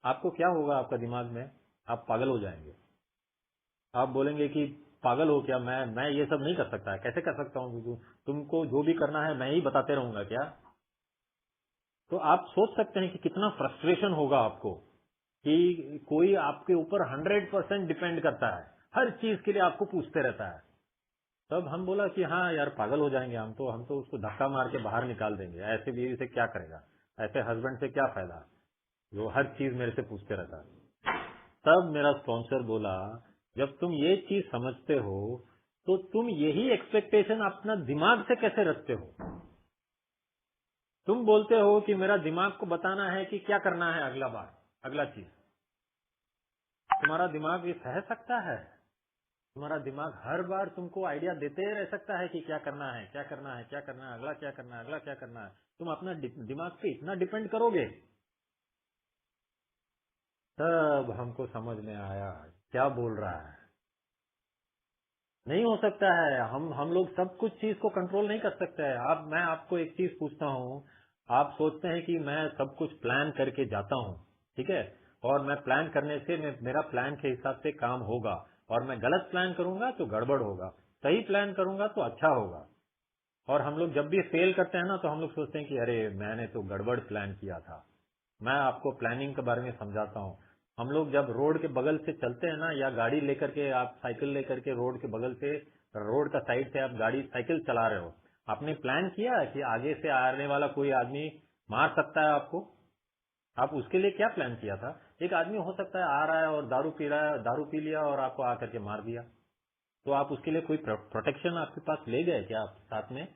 आपको क्या होगा आपका दिमाग में, आप पागल हो जाएंगे। आप बोलेंगे कि पागल हो क्या, मैं ये सब नहीं कर सकता, कैसे कर सकता हूँ, तुमको जो भी करना है मैं ही बताते रहूंगा क्या। तो आप सोच सकते हैं कि कितना फ्रस्ट्रेशन होगा आपको कि कोई आपके ऊपर 100% डिपेंड करता है, हर चीज के लिए आपको पूछते रहता है। तब हम बोला कि हाँ यार पागल हो जाएंगे हम तो उसको धक्का मार के बाहर निकाल देंगे, ऐसे भी इसे क्या करेगा। ऐसे हस्बैंड से क्या फायदा जो हर चीज मेरे से पूछते रहता है। तब मेरा स्पॉन्सर बोला, जब तुम ये चीज समझते हो तो तुम यही एक्सपेक्टेशन अपना दिमाग से कैसे रखते हो? तुम बोलते हो कि मेरा दिमाग को बताना है कि क्या करना है अगला बार, अगला चीज। तुम्हारा दिमाग ये सह सकता है? तुम्हारा दिमाग हर बार तुमको आइडिया देते रह सकता है कि क्या करना है, क्या करना है, क्या करना है, अगला क्या करना है, अगला क्या करना है? तुम अपना दिमाग पे इतना डिपेंड करोगे? तब हमको समझ में आया क्या बोल रहा है। नहीं हो सकता है। हम लोग सब कुछ चीज को कंट्रोल नहीं कर सकते हैं। मैं आपको एक चीज पूछता हूँ, आप सोचते हैं कि मैं सब कुछ प्लान करके जाता हूँ, ठीक है, और मैं प्लान करने से मेरा प्लान के हिसाब से काम होगा, और मैं गलत प्लान करूंगा तो गड़बड़ होगा, सही प्लान करूंगा तो अच्छा होगा। और हम लोग जब भी फेल करते हैं ना तो हम लोग सोचते हैं कि अरे मैंने तो गड़बड़ प्लान किया था। मैं आपको प्लानिंग के बारे में समझाता हूँ। हम लोग जब रोड के बगल से चलते हैं ना, या गाड़ी लेकर के, आप साइकिल लेकर के रोड के बगल से, रोड का साइड से आप गाड़ी साइकिल चला रहे हो, आपने प्लान किया कि आगे से आने वाला कोई आदमी मार सकता है आपको? आप उसके लिए क्या प्लान किया था? एक आदमी हो सकता है आ रहा है और दारू पी रहा है, दारू पी लिया और आपको आकर के मार दिया, तो आप उसके लिए कोई प्रोटेक्शन आपके पास ले गए क्या आप साथ में?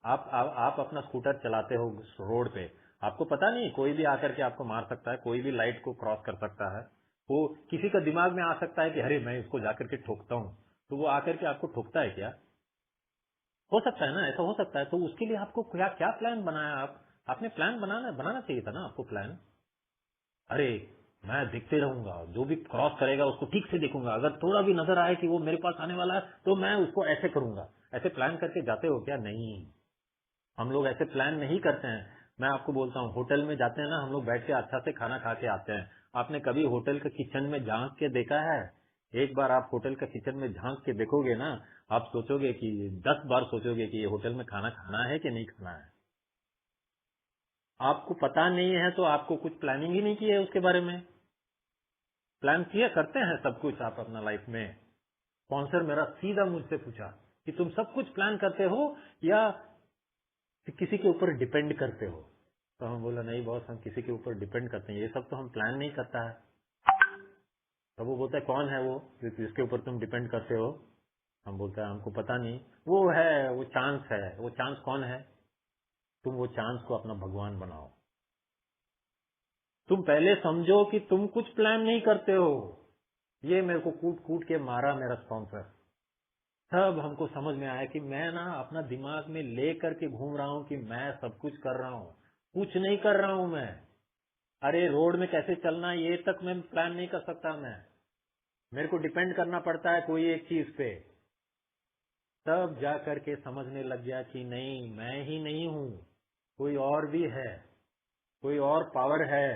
आप अपना स्कूटर चलाते हो रोड पे, आपको पता नहीं कोई भी आकर के आपको मार सकता है, कोई भी लाइट को क्रॉस कर सकता है। वो किसी का दिमाग में आ सकता है कि अरे मैं इसको जाकर के ठोकता हूँ, तो वो आकर के आपको ठोकता है क्या? हो सकता है ना, ऐसा हो सकता है। तो उसके लिए आपको क्या क्या प्लान बनाया? आपने प्लान बनाना चाहिए था ना आपको प्लान। अरे मैं देखते रहूंगा, जो भी क्रॉस करेगा उसको ठीक से देखूंगा, अगर थोड़ा भी नजर आए कि वो मेरे पास आने वाला है तो मैं उसको ऐसे करूंगा। ऐसे प्लान करके जाते हो क्या? नहीं, हम लोग ऐसे प्लान नहीं करते हैं। मैं आपको बोलता हूँ, होटल में जाते हैं ना हम लोग, बैठ के अच्छा से खाना खा के आते हैं। आपने कभी होटल के किचन में झांक के देखा है? एक बार आप होटल के किचन में झांक के देखोगे ना, आप सोचोगे कि 10 बार सोचोगे कि ये होटल में खाना खाना है कि नहीं खाना है। आपको पता नहीं है तो आपको कुछ प्लानिंग ही नहीं की है उसके बारे में। प्लान किया करते हैं सब कुछ आप अपना लाइफ में। स्पॉन्सर मेरा सीधा मुझसे पूछा कि तुम सब कुछ प्लान करते हो या किसी के ऊपर डिपेंड करते हो? तो हम बोला नहीं बॉस, हम किसी के ऊपर डिपेंड करते हैं, ये सब तो हम प्लान नहीं करता है। तो वो बोलता है कौन है वो जिसके ऊपर तुम डिपेंड करते हो? हम बोलते हैं हमको पता नहीं। वो है, वो चांस है। वो चांस कौन है? तुम वो चांस को अपना भगवान बनाओ। तुम पहले समझो कि तुम कुछ प्लान नहीं करते हो। ये मेरे को कूट कूट के मारा मेरा स्पॉन्सर। तब हमको समझ में आया कि मैं ना अपना दिमाग में ले करके घूम रहा हूँ कि मैं सब कुछ कर रहा हूँ, कुछ नहीं कर रहा हूँ मैं। अरे रोड में कैसे चलना है ये तक मैं प्लान नहीं कर सकता मैं, मेरे को डिपेंड करना पड़ता है कोई एक चीज पे। तब जा करके समझने लग गया कि नहीं, मैं ही नहीं हूँ, कोई और भी है, कोई और पावर है,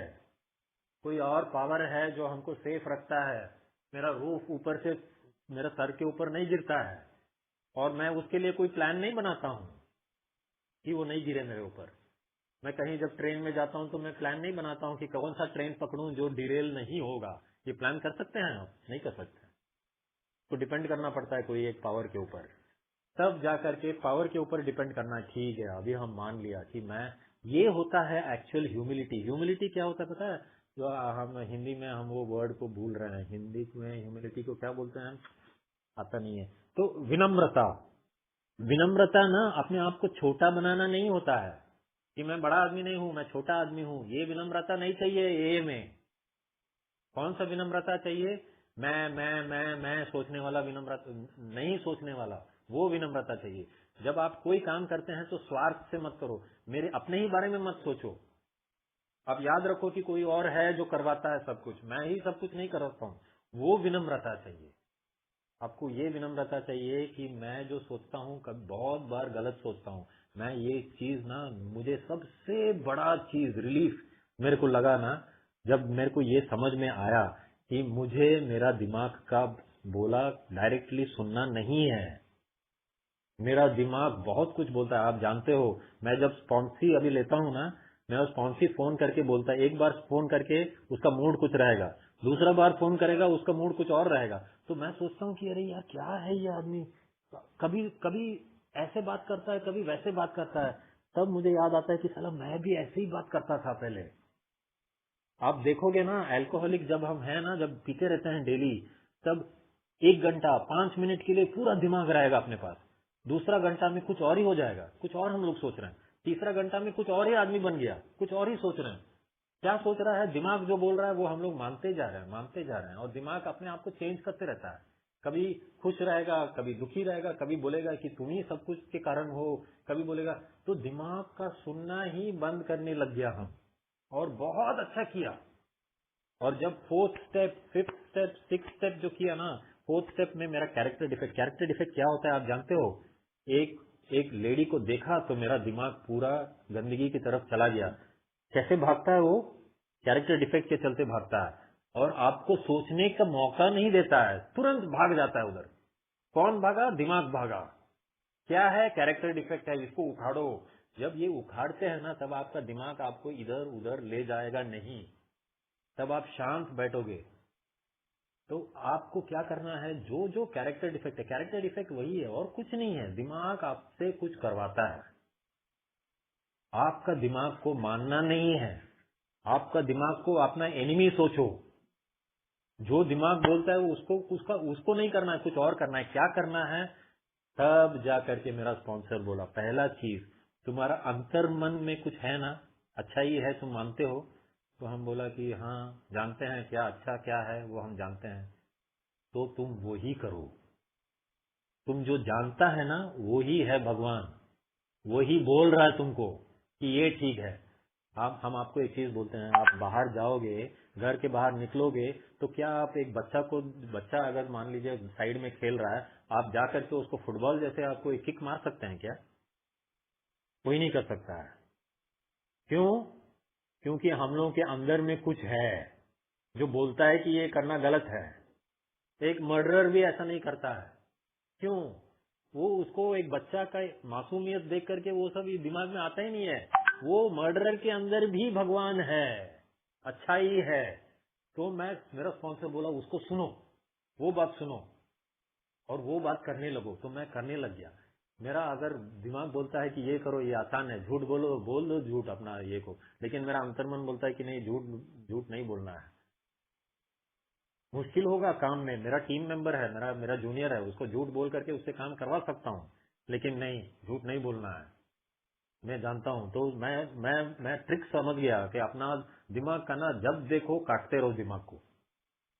कोई और पावर है जो हमको सेफ रखता है। मेरा रूफ ऊपर से मेरा सर के ऊपर नहीं गिरता है, और मैं उसके लिए कोई प्लान नहीं बनाता हूँ कि वो नहीं गिरे मेरे ऊपर। मैं कहीं जब ट्रेन में जाता हूँ तो मैं प्लान नहीं बनाता हूँ कि कौन सा ट्रेन पकड़ूं जो डिरेल नहीं होगा। ये प्लान कर सकते हैं आप? नहीं कर सकते। तो डिपेंड करना पड़ता है कोई एक पावर के ऊपर। तब जाकर के पावर के ऊपर डिपेंड करना ठीक है। अभी हम मान लिया कि मैं, ये होता है एक्चुअल ह्यूमिलिटी। ह्यूमिलिटी क्या होता है पता है? जो हम हिंदी में हम वो वर्ड को भूल रहे हैं, हिंदी में ह्यूमिलिटी को क्या बोलते हैं आता नहीं है। तो विनम्रता। विनम्रता ना अपने आप को छोटा बनाना नहीं होता है कि मैं बड़ा आदमी नहीं हूँ, मैं छोटा आदमी हूँ। ये विनम्रता नहीं चाहिए। ये में कौन सा विनम्रता चाहिए? मैं सोचने वाला विनम्रता नहीं, सोचने वाला वो विनम्रता चाहिए। जब आप कोई काम करते हैं तो स्वार्थ से मत करो, मेरे अपने ही बारे में मत सोचो। आप याद रखो कि कोई और है जो करवाता है सब कुछ, मैं ही सब कुछ नहीं करवाता हूँ। वो विनम्रता चाहिए। आपको ये विनम्रता चाहिए कि मैं जो सोचता हूँ कभी बहुत बार गलत सोचता हूँ। मैं ये चीज ना, मुझे सबसे बड़ा चीज रिलीफ मेरे को लगा ना, जब मेरे को ये समझ में आया कि मुझे मेरा दिमाग का बोला डायरेक्टली सुनना नहीं है। मेरा दिमाग बहुत कुछ बोलता है, आप जानते हो। मैं जब स्पॉन्सी अभी लेता हूँ ना, मैं स्पॉन्सी फोन करके बोलता है, एक बार फोन करके उसका मूड कुछ रहेगा, दूसरा बार फोन करेगा उसका मूड कुछ और रहेगा। तो मैं सोचता हूँ कि अरे यार क्या है ये आदमी, कभी कभी ऐसे बात करता है, कभी वैसे बात करता है। तब मुझे याद आता है कि साला मैं भी ऐसे ही बात करता था पहले। आप देखोगे ना, अल्कोहलिक जब हम हैं ना, जब पीते रहते हैं डेली, तब 1 घंटा 5 मिनट के लिए पूरा दिमाग रहेगा अपने पास, दूसरा घंटा में कुछ और ही हो जाएगा, कुछ और हम लोग सोच रहे हैं, तीसरा घंटा में कुछ और ही आदमी बन गया, कुछ और ही सोच रहे हैं। क्या सोच रहा है? दिमाग जो बोल रहा है वो हम लोग मानते जा रहे हैं, मानते जा रहे हैं। और दिमाग अपने आप को चेंज करते रहता है, कभी खुश रहेगा, कभी दुखी रहेगा, कभी बोलेगा कि तुम ही सब कुछ के कारण हो, कभी बोलेगा। तो दिमाग का सुनना ही बंद करने लग गया हम, और बहुत अच्छा किया। और जब 4th step, 5th step, 6th step जो किया ना, 4th स्टेप में मेरा कैरेक्टर डिफेक्ट क्या होता है आप जानते हो? एक एक लेडी को देखा तो मेरा दिमाग पूरा गंदगी की तरफ चला गया। कैसे भागता है वो? कैरेक्टर डिफेक्ट के चलते भागता है, और आपको सोचने का मौका नहीं देता है, तुरंत भाग जाता है उधर। कौन भागा? दिमाग भागा। क्या है? कैरेक्टर डिफेक्ट है, इसको उखाड़ो। जब ये उखाड़ते हैं ना, तब आपका दिमाग आपको इधर उधर ले जाएगा नहीं, तब आप शांत बैठोगे। तो आपको क्या करना है? जो जो कैरेक्टर डिफेक्ट है, कैरेक्टर डिफेक्ट वही है और कुछ नहीं है। दिमाग आपसे कुछ करवाता है, आपका दिमाग को मानना नहीं है, आपका दिमाग को अपना एनिमी सोचो। जो दिमाग बोलता है उसको नहीं करना है, कुछ और करना है। क्या करना है? तब जा करके मेरा स्पॉन्सर बोला, पहला चीज, तुम्हारा अंतर्मन में कुछ है ना, अच्छा ही है, तुम मानते हो? तो हम बोला कि हाँ जानते हैं, क्या अच्छा क्या है वो हम जानते हैं। तो तुम वो ही करो। तुम जो जानता है ना, वो ही है भगवान, वो ही बोल रहा है तुमको कि ये ठीक है। हम आपको एक चीज बोलते हैं, आप बाहर जाओगे, घर के बाहर निकलोगे, तो क्या आप एक बच्चा अगर मान लीजिए साइड में खेल रहा है, आप जाकर के उसको फुटबॉल जैसे आपको एक किक मार सकते हैं क्या? कोई नहीं कर सकता है। क्यों? क्योंकि हम लोगों के अंदर में कुछ है जो बोलता है कि ये करना गलत है। एक मर्डरर भी ऐसा नहीं करता है। क्यों? वो उसको एक बच्चा का मासूमियत देख करके वो सब ये दिमाग में आता ही नहीं है। वो मर्डरर के अंदर भी भगवान है, अच्छाई है। तो मेरा स्पॉन्सर बोला उसको सुनो, वो बात सुनो और वो बात करने लगो। तो मैं करने लग गया। मेरा अगर दिमाग बोलता है कि ये करो, ये आसान है, झूठ बोलो, बोल दो झूठ अपना ये को, लेकिन मेरा अंतर्मन बोलता है कि नहीं, झूठ नहीं बोलना है। मुश्किल होगा काम में, मेरा टीम मेंबर है, मेरा मेरा जूनियर है, उसको झूठ बोल करके उससे काम करवा सकता हूँ, लेकिन नहीं, झूठ नहीं बोलना है। मैं जानता हूँ। तो मैं ट्रिक समझ गया कि अपना दिमाग का ना, जब देखो काटते रहो दिमाग को।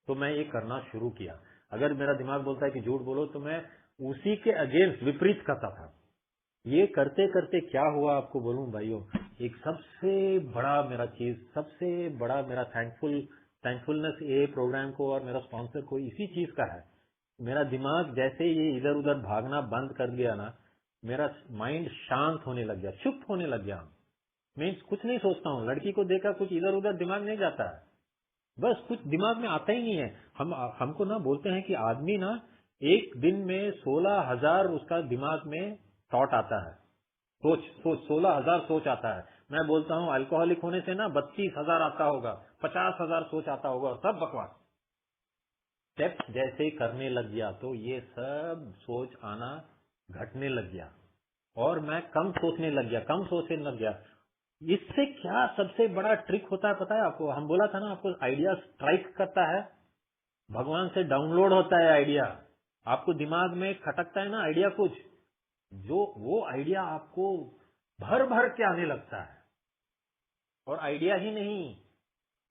तो मैं ये करना शुरू किया। अगर मेरा दिमाग बोलता है कि झूठ बोलो, तो मैं उसी के अगेंस्ट विपरीत करता था। ये करते करते क्या हुआ आपको बोलूं भाइयों, एक सबसे बड़ा मेरा चीज, सबसे बड़ा मेरा थैंकफुलनेस ये प्रोग्राम को और मेरा स्पॉन्सर को इसी चीज का है। मेरा दिमाग जैसे ये इधर उधर भागना बंद कर दिया ना, मेरा माइंड शांत होने लग गया, चुप होने लग गया। मैं कुछ नहीं सोचता हूँ, लड़की को देखा, कुछ इधर उधर दिमाग नहीं जाता है, बस कुछ दिमाग में आता ही नहीं है। हमको ना बोलते हैं कि आदमी ना एक दिन में 16,000 उसका दिमाग में थॉट आता है, सोच सोच 16,000 सोच आता है। मैं बोलता हूँ अल्कोहलिक होने से ना 32,000 आता होगा, 50,000 सोच आता होगा, और सब बकवास। स्टेप्स जैसे करने लग गया तो ये सब सोच आना घटने लग गया, और मैं कम सोचने लग गया, कम सोचने लग गया। इससे क्या सबसे बड़ा ट्रिक होता है पता है आपको? हम बोला था ना आपको, आइडिया स्ट्राइक करता है, भगवान से डाउनलोड होता है आइडिया। आपको दिमाग में खटकता है ना आइडिया कुछ, जो वो आइडिया आपको भर भर के आने लगता है। और आइडिया ही नहीं,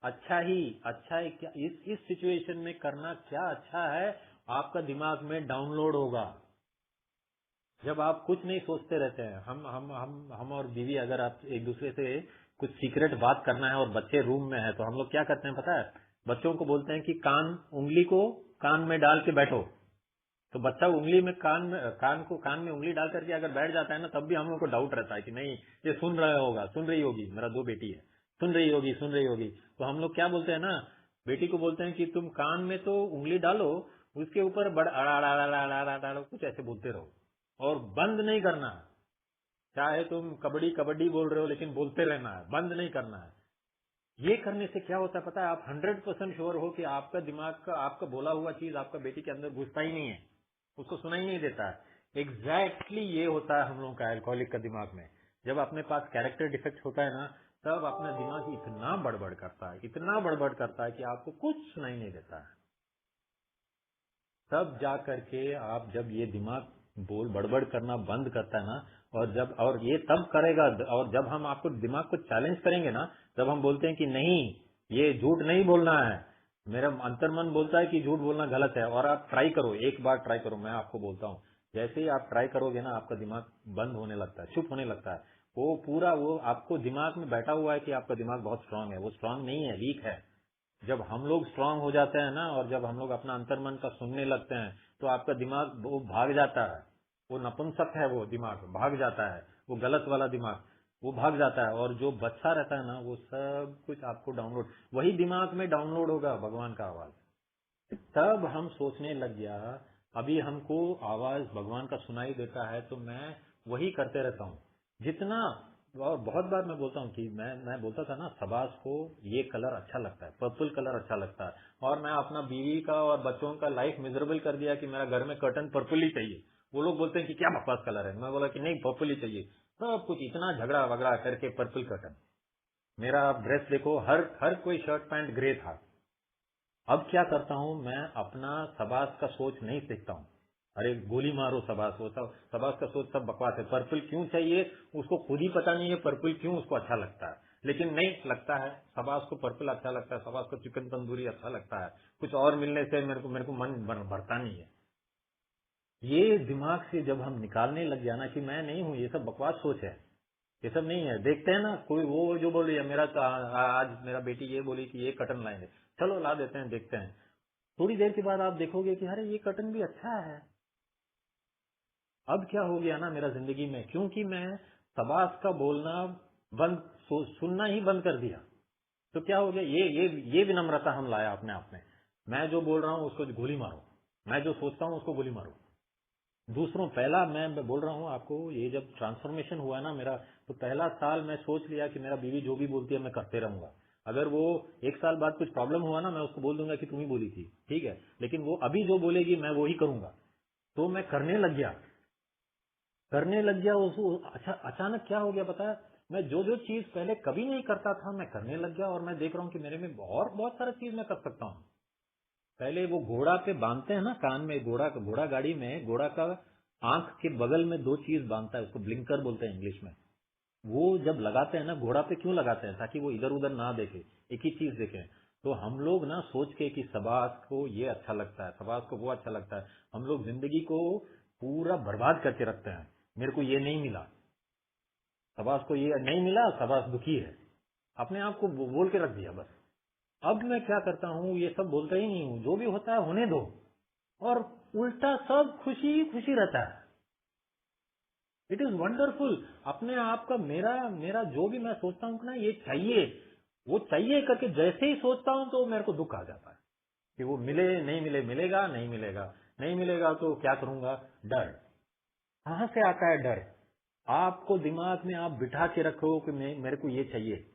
अच्छा है क्या इस सिचुएशन में करना, क्या अच्छा है, आपका दिमाग में डाउनलोड होगा। जब आप कुछ नहीं सोचते रहते हैं, हम और बीवी, अगर आप एक दूसरे से कुछ सीक्रेट बात करना है और बच्चे रूम में है, तो हम लोग क्या करते हैं पता है? बच्चों को बोलते हैं कि उंगली को कान में डाल के बैठो। तो बच्चा उंगली में कान में उंगली डाल करके अगर बैठ जाता है ना, तब भी हम लोग को डाउट रहता है कि नहीं, ये सुन रहा होगा, सुन रही होगी, मेरा 2 बेटी है, सुन रही होगी। तो हम लोग क्या बोलते हैं ना, बेटी को बोलते हैं कि तुम कान में तो उंगली डालो, उसके ऊपर डालो, कुछ ऐसे बोलते रहो, और बंद नहीं करना। चाहे तुम कबड्डी कबड्डी बोल रहे हो, लेकिन बोलते रहना है, बंद नहीं करना है। ये करने से क्या होता है पता है? आप 100% श्योर हो कि आपका दिमाग का, आपका बोला हुआ चीज आपका बेटी के अंदर घुसता ही नहीं है, उसको सुनाई नहीं देता है। एग्जैक्टली ये होता है हम लोगों का अल्कोहलिक का दिमाग में। जब अपने पास कैरेक्टर डिफेक्ट होता है ना, तब अपना दिमाग इतना बड़बड़ करता है, इतना बड़बड़ करता है कि आपको कुछ सुनाई नहीं देता है। तब जा करके आप जब ये दिमाग बड़बड़ करना बंद करता है ना, और ये तब करेगा, और जब हम आपको दिमाग को चैलेंज करेंगे ना, तब हम बोलते हैं कि नहीं, ये झूठ नहीं बोलना है। मेरा अंतर्मन बोलता है कि झूठ बोलना गलत है, और आप ट्राई करो, एक बार ट्राई करो, मैं आपको बोलता हूँ, जैसे ही आप ट्राई करोगे ना, आपका दिमाग बंद होने लगता है, चुप होने लगता है। वो पूरा वो आपको दिमाग में बैठा हुआ है कि आपका दिमाग बहुत स्ट्रांग है, वो स्ट्रांग नहीं है, वीक है। जब हम लोग स्ट्रांग हो जाते हैं ना, और जब हम लोग अपना अंतर्मन का सुनने लगते हैं, तो आपका दिमाग वो भाग जाता है। वो नपुंसक है, वो दिमाग भाग जाता है, वो गलत वाला दिमाग वो भाग जाता है, और जो बच्चा रहता है ना, वो सब कुछ आपको डाउनलोड, वही दिमाग में डाउनलोड होगा भगवान का आवाज। तब हम सोचने लग गया, अभी हमको आवाज भगवान का सुनाई देता है, तो मैं वही करते रहता हूँ जितना। और बहुत बार मैं बोलता हूँ कि मैं बोलता था ना, सबास को ये कलर अच्छा लगता है, पर्पल कलर अच्छा लगता है, और मैं अपना बीवी का और बच्चों का लाइफ मिजरेबल कर दिया कि मेरा घर में कर्टन पर्पल ही चाहिए। वो लोग बोलते हैं कि क्या बकवास कलर है, मैं बोला कि नहीं, पर्पल ही चाहिए। सब कुछ इतना झगड़ा वगड़ा करके पर्पल कर्टन। मेरा ड्रेस देखो, हर कोई शर्ट पैंट ग्रे था। अब क्या करता हूँ, मैं अपना सबास का सोच नहीं सीखता हूँ। अरे गोली मारो सबास, वो सब सबास का सोच सब बकवास है। पर्पल क्यों चाहिए उसको खुद ही पता नहीं है, पर्पल क्यों उसको अच्छा लगता है, लेकिन नहीं लगता है सबास को, पर्पल अच्छा लगता है, सबास को चिकन तंदूरी अच्छा लगता है, कुछ और मिलने से मेरे को मन भरता नहीं है। ये दिमाग से जब हम निकालने लग गया ना कि मैं नहीं हूँ, ये सब बकवास सोच है, ये सब नहीं है। देखते हैं ना, कोई वो जो बोल रही है, मेरा आज मेरा बेटी ये बोली कि ये कटन लाएंगे, चलो ला देते हैं, देखते हैं। थोड़ी देर के बाद आप देखोगे कि अरे ये कटन भी अच्छा है। अब क्या हो गया ना मेरा जिंदगी में, क्योंकि मैं सबास का बोलना सुनना ही बंद कर दिया, तो क्या हो गया, ये विनम्रता हम लाया अपने आप में। मैं जो बोल रहा हूँ उसको गोली मारो, मैं जो सोचता हूँ उसको गोली मारो। दूसरों, पहला मैं बोल रहा हूँ आपको, ये जब ट्रांसफॉर्मेशन हुआ ना मेरा, तो पहला साल मैं सोच लिया कि मेरा बीवी जो भी बोलती है मैं करते रहूंगा। अगर वो एक साल बाद कुछ प्रॉब्लम हुआ ना, मैं उसको बोल दूंगा कि तुम ही बोली थी, ठीक है, लेकिन वो अभी जो बोलेगी मैं वो ही करूंगा। तो मैं करने लग गया उसको। अच्छा, अचानक क्या हो गया पता है, मैं जो जो चीज पहले कभी नहीं करता था मैं करने लग गया, और मैं देख रहा हूँ कि मेरे में और बहुत सारा चीज मैं कर सकता हूँ। पहले वो घोड़ा पे बांधते हैं ना कान में, घोड़ा गाड़ी में घोड़ा का आंख के बगल में दो चीज बांधता है, उसको ब्लिंकर बोलते हैं इंग्लिश में। वो जब लगाते हैं ना, घोड़ा पे क्यों लगाते हैं, ताकि वो इधर उधर ना देखे, एक ही चीज देखे। तो हम लोग ना सोच के कि सबास को ये अच्छा लगता है, सबास को वो अच्छा लगता है, हम लोग जिंदगी को पूरा बर्बाद करके रखते हैं। मेरे को ये नहीं मिला, सबास को ये नहीं मिला, सबास दुखी है, अपने आप को बोल के रख दिया बस। अब मैं क्या करता हूँ, ये सब बोलता ही नहीं हूँ, जो भी होता है होने दो, और उल्टा सब खुशी खुशी रहता है। It is wonderful. अपने आप का मेरा मेरा जो भी मैं सोचता हूँ ना, ये चाहिए, वो चाहिए करके जैसे ही सोचता हूँ तो मेरे को दुख आ जाता है कि वो मिले नहीं मिले, मिलेगा नहीं मिलेगा, नहीं मिलेगा तो क्या करूंगा। डर कहाँ से आता है, डर आपको दिमाग में आप बिठा के रखो कि मेरे को ये चाहिए।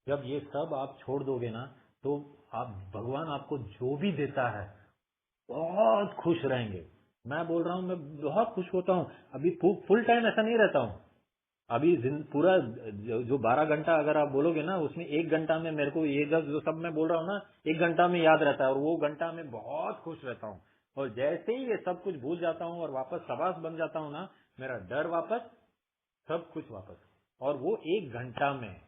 जब ये सब आप छोड़ दोगे ना, तो आप भगवान आपको जो भी देता है बहुत खुश रहेंगे। मैं बोल रहा हूँ, मैं बहुत खुश होता हूँ। अभी फुल टाइम ऐसा नहीं रहता हूँ। अभी पूरा जो 12 घंटा अगर आप बोलोगे ना, उसमें 1 घंटा में मेरे को ये जो सब मैं बोल रहा हूँ ना, 1 घंटा में याद रहता है, और वो घंटा में बहुत खुश रहता हूँ। और जैसे ही ये सब कुछ भूल जाता हूँ और वापस सबास बन जाता हूँ ना, मेरा डर वापस, सब कुछ वापस। और वो 1 घंटा में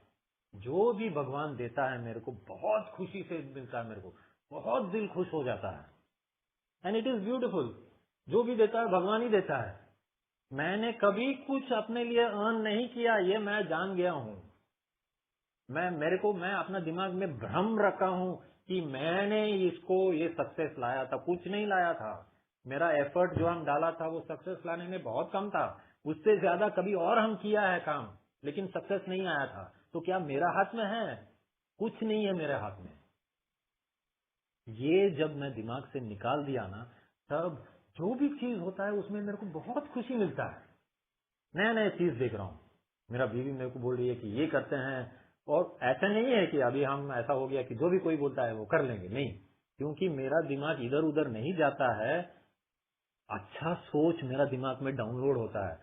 जो भी भगवान देता है मेरे को बहुत खुशी से मिलता है, मेरे को बहुत दिल खुश हो जाता है। And it is beautiful. जो भी देता है भगवान ही देता है। मैंने कभी कुछ अपने लिए अर्न नहीं किया, ये मैं जान गया हूँ। मैं अपना दिमाग में भ्रम रखा हूँ कि मैंने इसको ये सक्सेस लाया था, कुछ नहीं लाया था। मेरा एफर्ट जो हम डाला था वो सक्सेस लाने में बहुत कम था, उससे ज्यादा कभी और हम किया है काम, लेकिन सक्सेस नहीं आया था। तो क्या मेरा हाथ में है? कुछ नहीं है मेरे हाथ में। ये जब मैं दिमाग से निकाल दिया ना, तब जो भी चीज होता है उसमें मेरे को बहुत खुशी मिलता है। नया नया चीज देख रहा हूँ। मेरा बीवी मेरे को बोल रही है कि ये करते हैं, और ऐसा नहीं है कि अभी हम ऐसा हो गया कि जो भी कोई बोलता है वो कर लेंगे, नहीं, क्योंकि मेरा दिमाग इधर उधर नहीं जाता है। अच्छा सोच मेरा दिमाग में डाउनलोड होता है।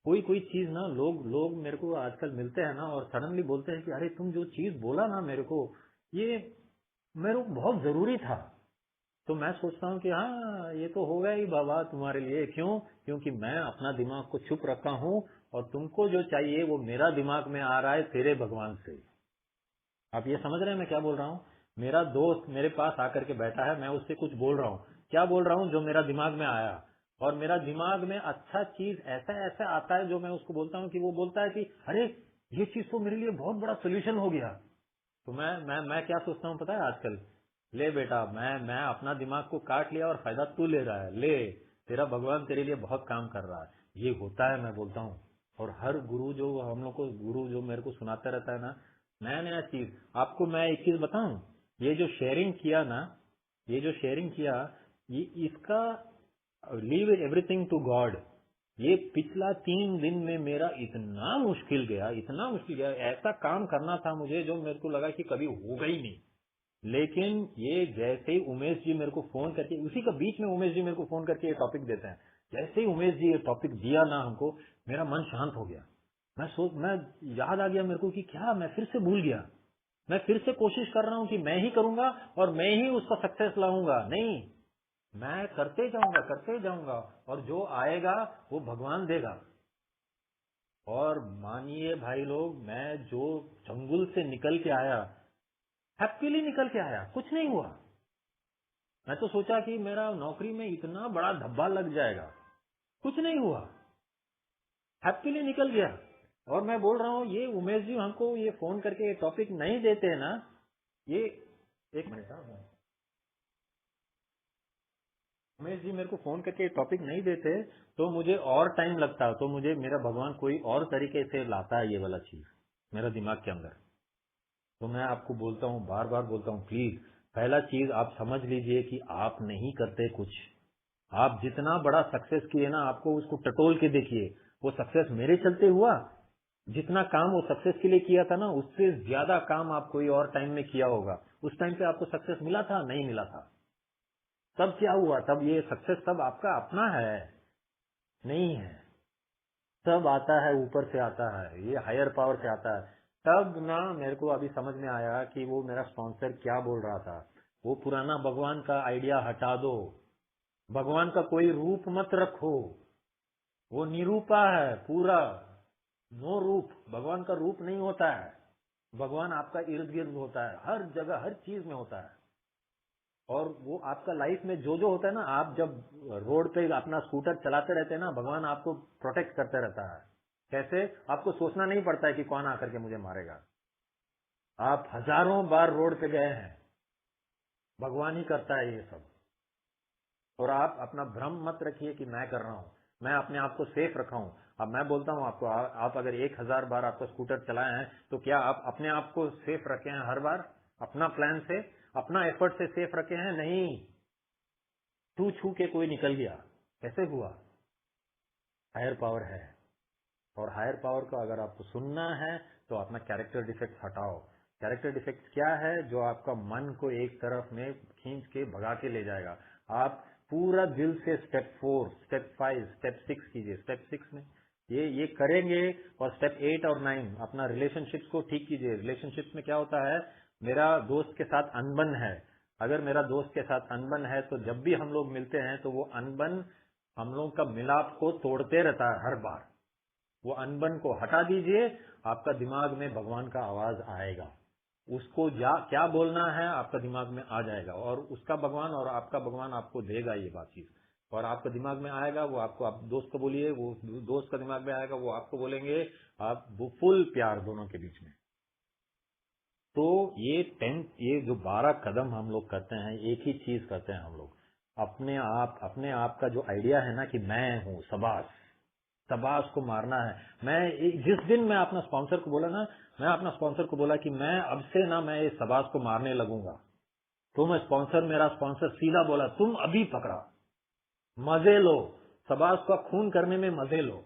कोई कोई चीज ना लोग मेरे को आजकल मिलते हैं ना और सडनली बोलते हैं कि अरे तुम जो चीज बोला ना मेरे को, ये मेरे को बहुत जरूरी था। तो मैं सोचता हूँ कि हाँ ये तो होगा ही बाबा तुम्हारे लिए। क्यों? क्योंकि मैं अपना दिमाग को चुप रखा हूँ और तुमको जो चाहिए वो मेरा दिमाग में आ रहा है तेरे भगवान से। आप ये समझ रहे हैं मैं क्या बोल रहा हूँ? मेरा दोस्त मेरे पास आकर के बैठा है, मैं उससे कुछ बोल रहा हूँ, क्या बोल रहा हूँ? जो मेरा दिमाग में आया, और मेरा दिमाग में अच्छा चीज ऐसा ऐसा आता है जो मैं उसको बोलता हूँ कि वो बोलता है कि अरे ये चीज तो मेरे लिए बहुत बड़ा सोल्यूशन हो गया। तो मैं क्या सोचता हूँ पता है आजकल? ले बेटा, मैं अपना दिमाग को काट लिया और फायदा तू ले रहा है, ले तेरा भगवान तेरे लिए बहुत काम कर रहा है। ये होता है, मैं बोलता हूँ। और हर गुरु जो हम लोग को गुरु जो मेरे को सुनाता रहता है ना नया नया चीज। आपको मैं एक चीज बताऊं, ये जो शेयरिंग किया ना, ये जो शेयरिंग किया, ये इसका लीव एवरीथिंग टू गॉड। ये पिछला 3 दिन में मेरा इतना मुश्किल गया, इतना मुश्किल गया। ऐसा काम करना था मुझे जो मेरे को लगा कि कभी होगा ही नहीं। लेकिन ये जैसे ही उमेश जी मेरे को फोन करके, उसी का बीच में उमेश जी मेरे को फोन करके ये टॉपिक देते हैं, जैसे ही उमेश जी ये टॉपिक दिया ना हमको, मेरा मन शांत हो गया। मैं याद आ गया मेरे को कि क्या मैं फिर से भूल गया। मैं फिर से कोशिश कर रहा हूँ कि मैं ही करूंगा और मैं ही उसका सक्सेस लाऊंगा। नहीं, मैं करते जाऊंगा और जो आएगा वो भगवान देगा। और मानिए भाई लोग, मैं जो जंगल से निकल के आया, हैप्पीली निकल के आया, कुछ नहीं हुआ। मैं तो सोचा कि मेरा नौकरी में इतना बड़ा धब्बा लग जाएगा, कुछ नहीं हुआ, हैप्पीली निकल गया। और मैं बोल रहा हूँ ये उमेश जी हमको ये फोन करके ये टॉपिक नहीं देते ना, ये एक मिनट, उमेश जी मेरे को फोन करके ये टॉपिक नहीं देते तो मुझे और टाइम लगता, तो मुझे मेरा भगवान कोई और तरीके से लाता है ये वाला चीज मेरा दिमाग के अंदर। तो मैं आपको बोलता हूँ, बार बार बोलता हूँ, प्लीज पहला चीज आप समझ लीजिए कि आप नहीं करते कुछ। आप जितना बड़ा सक्सेस किए ना, आपको उसको टटोल के देखिए, वो सक्सेस मेरे चलते हुआ। जितना काम वो सक्सेस के लिए किया था ना, उससे ज्यादा काम आप कोई और टाइम में किया होगा। उस टाइम पे आपको सक्सेस मिला था? नहीं मिला था। तब क्या हुआ? तब ये सक्सेस तब आपका अपना है नहीं है, सब आता है ऊपर से आता है, ये हायर पावर से आता है। तब ना मेरे को अभी समझ में आया कि वो मेरा स्पॉन्सर क्या बोल रहा था। वो पुराना भगवान का आइडिया हटा दो, भगवान का कोई रूप मत रखो, वो निरूपा है पूरा, नो रूप। भगवान का रूप नहीं होता है, भगवान आपका इर्द गिर्द होता है, हर जगह हर चीज में होता है। और वो आपका लाइफ में जो जो होता है ना, आप जब रोड पे अपना स्कूटर चलाते रहते हैं ना, भगवान आपको प्रोटेक्ट करते रहता है। कैसे? आपको सोचना नहीं पड़ता है कि कौन आकर के मुझे मारेगा। आप हजारों बार रोड पे गए हैं, भगवान ही करता है ये सब। और आप अपना भ्रम मत रखिए कि मैं कर रहा हूँ, मैं अपने आप को सेफ रखा हूँ। अब मैं बोलता हूँ आपको, आप अगर 1000 बार आपका स्कूटर चलाए हैं तो क्या आप अपने आप को सेफ रखे हैं हर बार? अपना प्लान से, अपना एफर्ट से सेफ रखे हैं? नहीं, छू छू के कोई निकल गया। कैसे हुआ? हायर पावर है। और हायर पावर को अगर आपको सुनना है तो अपना कैरेक्टर डिफेक्ट हटाओ। कैरेक्टर डिफेक्ट क्या है? जो आपका मन को एक तरफ में खींच के भगा के ले जाएगा। आप पूरा दिल से स्टेप 4, स्टेप 5, स्टेप 6 कीजिए। स्टेप 6 में ये करेंगे। और स्टेप 8 और 9 अपना रिलेशनशिप्स को ठीक कीजिए। रिलेशनशिप्स में क्या होता है? मेरा दोस्त के साथ अनबन है, अगर मेरा दोस्त के साथ अनबन है तो जब भी हम लोग मिलते हैं तो वो अनबन हम लोग का मिलाप को तोड़ते रहता है हर बार। वो अनबन को हटा दीजिए, आपका दिमाग में भगवान का आवाज आएगा। उसको क्या बोलना है आपका दिमाग में आ जाएगा, और उसका भगवान और आपका भगवान आपको देगा ये बात चीज। और आपका दिमाग में आएगा, वो आपको, आप दोस्त को बोलिए, वो दोस्त का दिमाग में आएगा, वो आपको बोलेंगे। आप वो फुल प्यार दोनों के बीच में। तो ये जो 12 कदम हम लोग करते हैं, एक ही चीज करते हैं हम लोग। अपने आप का जो आइडिया है ना कि मैं हूँ सबास, सबास को मारना है। जिस दिन मैं अपना स्पॉन्सर को बोला ना, मैं अपना स्पॉन्सर को बोला कि मैं अब से ना मैं इस सबास को मारने लगूंगा। तो मेरा स्पॉन्सर सीधा बोला, तुम अभी पकड़ा, मजे लो, सबास का खून करने में मजे लो।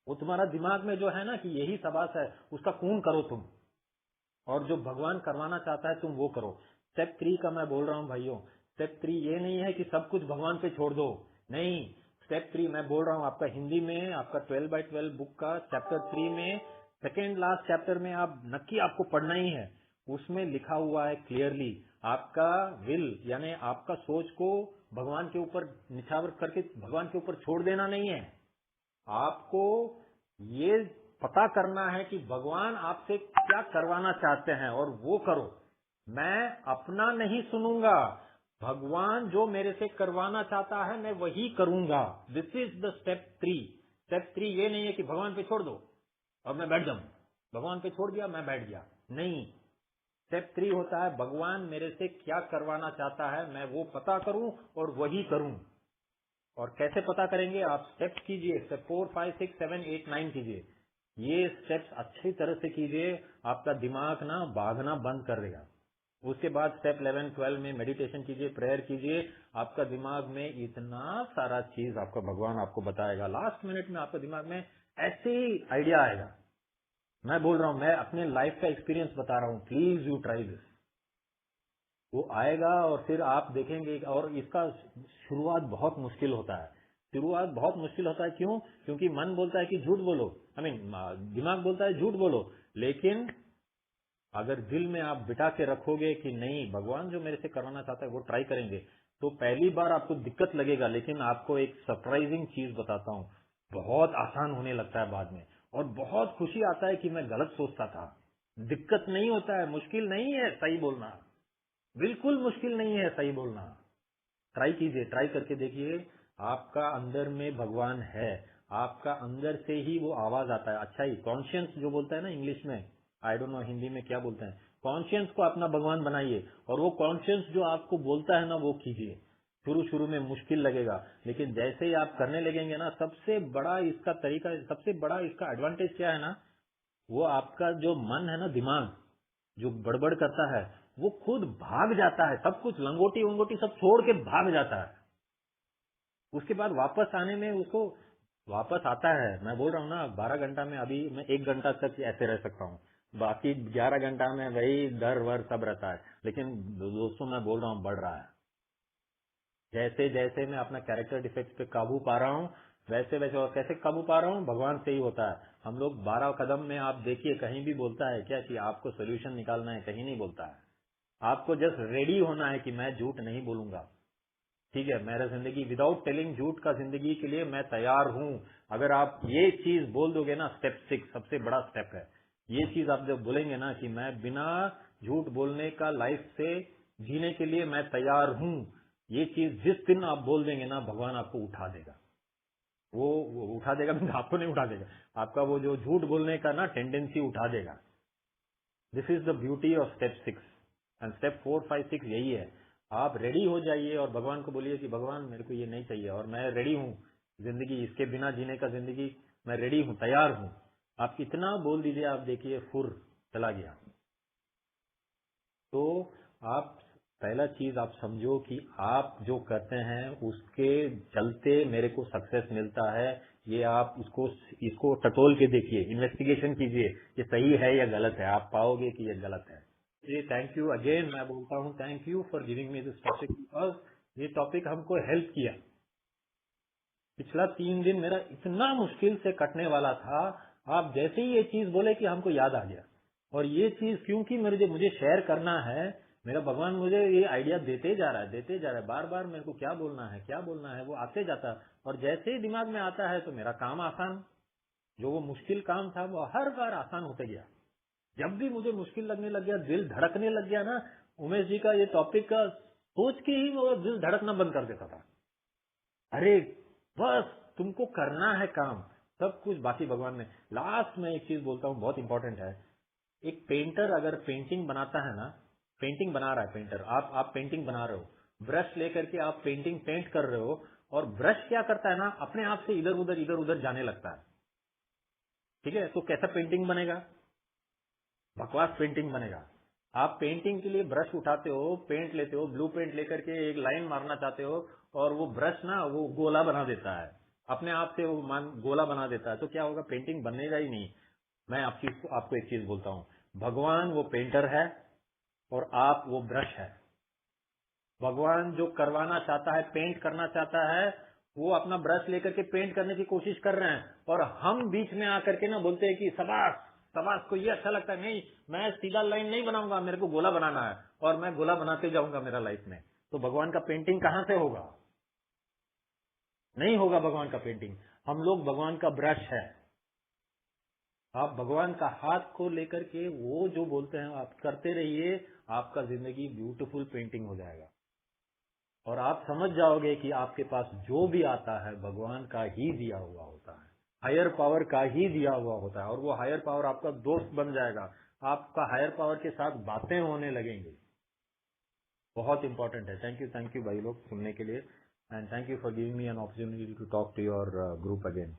वो तुम्हारा दिमाग में जो है ना कि यही सबास है, उसका खून करो तुम, और जो भगवान करवाना चाहता है तुम वो करो। स्टेप 3 का मैं बोल रहा हूँ भाइयों, स्टेप 3 ये नहीं है कि सब कुछ भगवान पे छोड़ दो, नहीं। स्टेप 3 मैं बोल रहा हूँ आपका हिंदी में, आपका 12x12 बुक का चैप्टर 3 में सेकेंड लास्ट चैप्टर में आप नक्की आपको पढ़ना ही है। उसमें लिखा हुआ है क्लियरली, आपका विल यानी आपका सोच को भगवान के ऊपर निछावर करके भगवान के ऊपर छोड़ देना नहीं है। आपको ये पता करना है कि भगवान आपसे क्या करवाना चाहते हैं और वो करो। मैं अपना नहीं सुनूंगा, भगवान जो मेरे से करवाना चाहता है मैं वही करूंगा। This is the step 3। Step 3 ये नहीं है कि भगवान पे छोड़ दो और मैं बैठ जाऊं, भगवान पे छोड़ दिया मैं बैठ गया, नहीं। स्टेप 3 होता है भगवान मेरे से क्या करवाना चाहता है मैं वो पता करूं और वही करूं। और कैसे पता करेंगे आप? स्टेप्स कीजिए, स्टेप 4, 5, 6, 7, 8, 9 कीजिए। ये स्टेप्स अच्छी तरह से कीजिए, आपका दिमाग ना भागना बंद कर देगा। उसके बाद स्टेप 11, 12 में मेडिटेशन कीजिए, प्रेयर कीजिए। आपका दिमाग में इतना सारा चीज आपका भगवान आपको बताएगा, लास्ट मिनट में आपके दिमाग में ऐसे ही आइडिया आएगा। मैं बोल रहा हूं, मैं अपने लाइफ का एक्सपीरियंस बता रहा हूं, प्लीज यू ट्राई दिस। वो आएगा और फिर आप देखेंगे। और इसका शुरुआत बहुत मुश्किल होता है, शुरुआत बहुत मुश्किल होता है। क्यों? क्योंकि मन बोलता है कि झूठ बोलो, दिमाग बोलता है झूठ बोलो। लेकिन अगर दिल में आप बिठा के रखोगे कि नहीं, भगवान जो मेरे से करवाना चाहता है वो ट्राई करेंगे, तो पहली बार आपको दिक्कत लगेगा। लेकिन आपको एक सरप्राइजिंग चीज बताता हूँ, बहुत आसान होने लगता है बाद में, और बहुत खुशी आता है कि मैं गलत सोचता था। दिक्कत नहीं होता है, मुश्किल नहीं है सही बोलना, बिल्कुल मुश्किल नहीं है सही बोलना। ट्राई कीजिए, ट्राई करके देखिए। आपका अंदर में भगवान है, आपका अंदर से ही वो आवाज आता है। अच्छा ही कॉन्शियंस जो बोलता है ना इंग्लिश में, आई डोंट नो हिंदी में क्या बोलते हैं। कॉन्शियंस को अपना भगवान बनाइए और वो कॉन्शियंस जो आपको बोलता है ना वो कीजिए। शुरू शुरू में मुश्किल लगेगा, लेकिन जैसे ही आप करने लगेंगे ना, सबसे बड़ा इसका तरीका, सबसे बड़ा इसका एडवांटेज क्या है ना, वो आपका जो मन है ना, दिमाग जो बड़बड़ करता है वो खुद भाग जाता है। सब कुछ लंगोटी वंगोटी सब छोड़ के भाग जाता है। उसके बाद वापस आने में उसको वापस आता है। मैं बोल रहा हूँ ना, 12 घंटा में अभी मैं 1 घंटा तक ऐसे रह सकता हूँ, बाकी 11 घंटा में वही डर वर सब रहता है। लेकिन दोस्तों मैं बोल रहा हूँ बढ़ रहा है। जैसे जैसे मैं अपना कैरेक्टर डिफेक्ट पे काबू पा रहा हूँ, वैसे वैसे। और कैसे काबू पा रहा हूँ? भगवान से ही होता है। हम लोग 12 कदम में आप देखिए, कहीं भी बोलता है क्या कि आपको सोल्यूशन निकालना है? कहीं नहीं बोलता है। आपको जस्ट रेडी होना है कि मैं झूठ नहीं बोलूंगा। ठीक है, मेरा जिंदगी विदाउट टेलिंग झूठ का जिंदगी के लिए मैं तैयार हूं। अगर आप ये चीज बोल दोगे ना, स्टेप 6 सबसे बड़ा स्टेप है। ये चीज आप जब बोलेंगे ना कि मैं बिना झूठ बोलने का लाइफ से जीने के लिए मैं तैयार हूं, ये चीज जिस दिन आप बोल देंगे ना, भगवान आपको उठा देगा। वो उठा देगा, आपको नहीं उठा देगा, आपका वो जो झूठ बोलने का ना टेंडेंसी उठा देगा। This is the beauty of step 6 and step 4, 5, 6 यही है। आप रेडी हो जाइए और भगवान को बोलिए कि भगवान मेरे को ये नहीं चाहिए और मैं रेडी हूँ जिंदगी इसके बिना जीने का, जिंदगी मैं रेडी हूँ, तैयार हूँ। आप इतना बोल दीजिए, आप देखिए फुर चला गया। तो आप पहला चीज आप समझो कि आप जो करते हैं उसके चलते मेरे को सक्सेस मिलता है। ये आप इसको टटोल के देखिए, इन्वेस्टिगेशन कीजिए, ये सही है या गलत है। आप पाओगे कि ये गलत है। जी थैंक यू अगेन, मैं बोलता हूँ thank you for giving me this topic, because ये टॉपिक हमको हेल्प किया। पिछला 3 दिन मेरा इतना मुश्किल से कटने वाला था, आप जैसे ही ये चीज बोले कि हमको याद आ गया। और ये चीज क्योंकि मुझे शेयर करना है, मेरा भगवान मुझे ये आइडिया देते जा रहा है, देते जा रहा है। बार बार मेरे को क्या बोलना है, क्या बोलना है, वो आते जाता है। और जैसे ही दिमाग में आता है तो मेरा काम आसान, जो वो मुश्किल काम था वो हर बार आसान होते गया। जब भी मुझे मुश्किल लगने लग गया, दिल धड़कने लग गया ना, उमेश जी का ये टॉपिक का सोच के ही वो दिल धड़कना बंद कर देता था। अरे बस तुमको करना है काम, सब कुछ बाकी भगवान ने। लास्ट में एक चीज बोलता हूँ, बहुत इंपॉर्टेंट है। एक पेंटर अगर पेंटिंग बनाता है ना, पेंटिंग बना रहा है पेंटर, आप पेंटिंग बना रहे हो, ब्रश लेकर के आप पेंटिंग पेंट कर रहे हो, और ब्रश क्या करता है ना, अपने आप से इधर उधर जाने लगता है। ठीक है, तो कैसा पेंटिंग बनेगा? बकवास पेंटिंग बनेगा। आप पेंटिंग के लिए ब्रश उठाते हो, पेंट लेते हो, ब्लू पेंट लेकर के एक लाइन मारना चाहते हो, और वो ब्रश ना वो गोला बना देता है, अपने आप से वो गोला बना देता है, तो क्या होगा? पेंटिंग बनेगा ही नहीं। मैं आपको एक चीज बोलता हूँ, भगवान वो पेंटर है और आप वो ब्रश है। भगवान जो करवाना चाहता है, पेंट करना चाहता है, वो अपना ब्रश लेकर के पेंट करने की कोशिश कर रहे हैं और हम बीच में आकर के ना बोलते हैं कि शाबाश शाबाश को ये अच्छा लगता है, नहीं मैं सीधा लाइन नहीं बनाऊंगा, मेरे को गोला बनाना है और मैं गोला बनाते जाऊंगा मेरा लाइफ में। तो भगवान का पेंटिंग कहां से होगा? नहीं होगा भगवान का पेंटिंग। हम लोग भगवान का ब्रश है। आप भगवान का हाथ को लेकर के वो जो बोलते हैं आप करते रहिए, आपका जिंदगी ब्यूटीफुल पेंटिंग हो जाएगा और आप समझ जाओगे कि आपके पास जो भी आता है भगवान का ही दिया हुआ होता है, हायर पावर का ही दिया हुआ होता है और वो हायर पावर आपका दोस्त बन जाएगा, आपका हायर पावर के साथ बातें होने लगेंगी। बहुत इंपॉर्टेंट है। थैंक यू भाई लोग सुनने के लिए and thank you for giving me an opportunity to talk to your group again.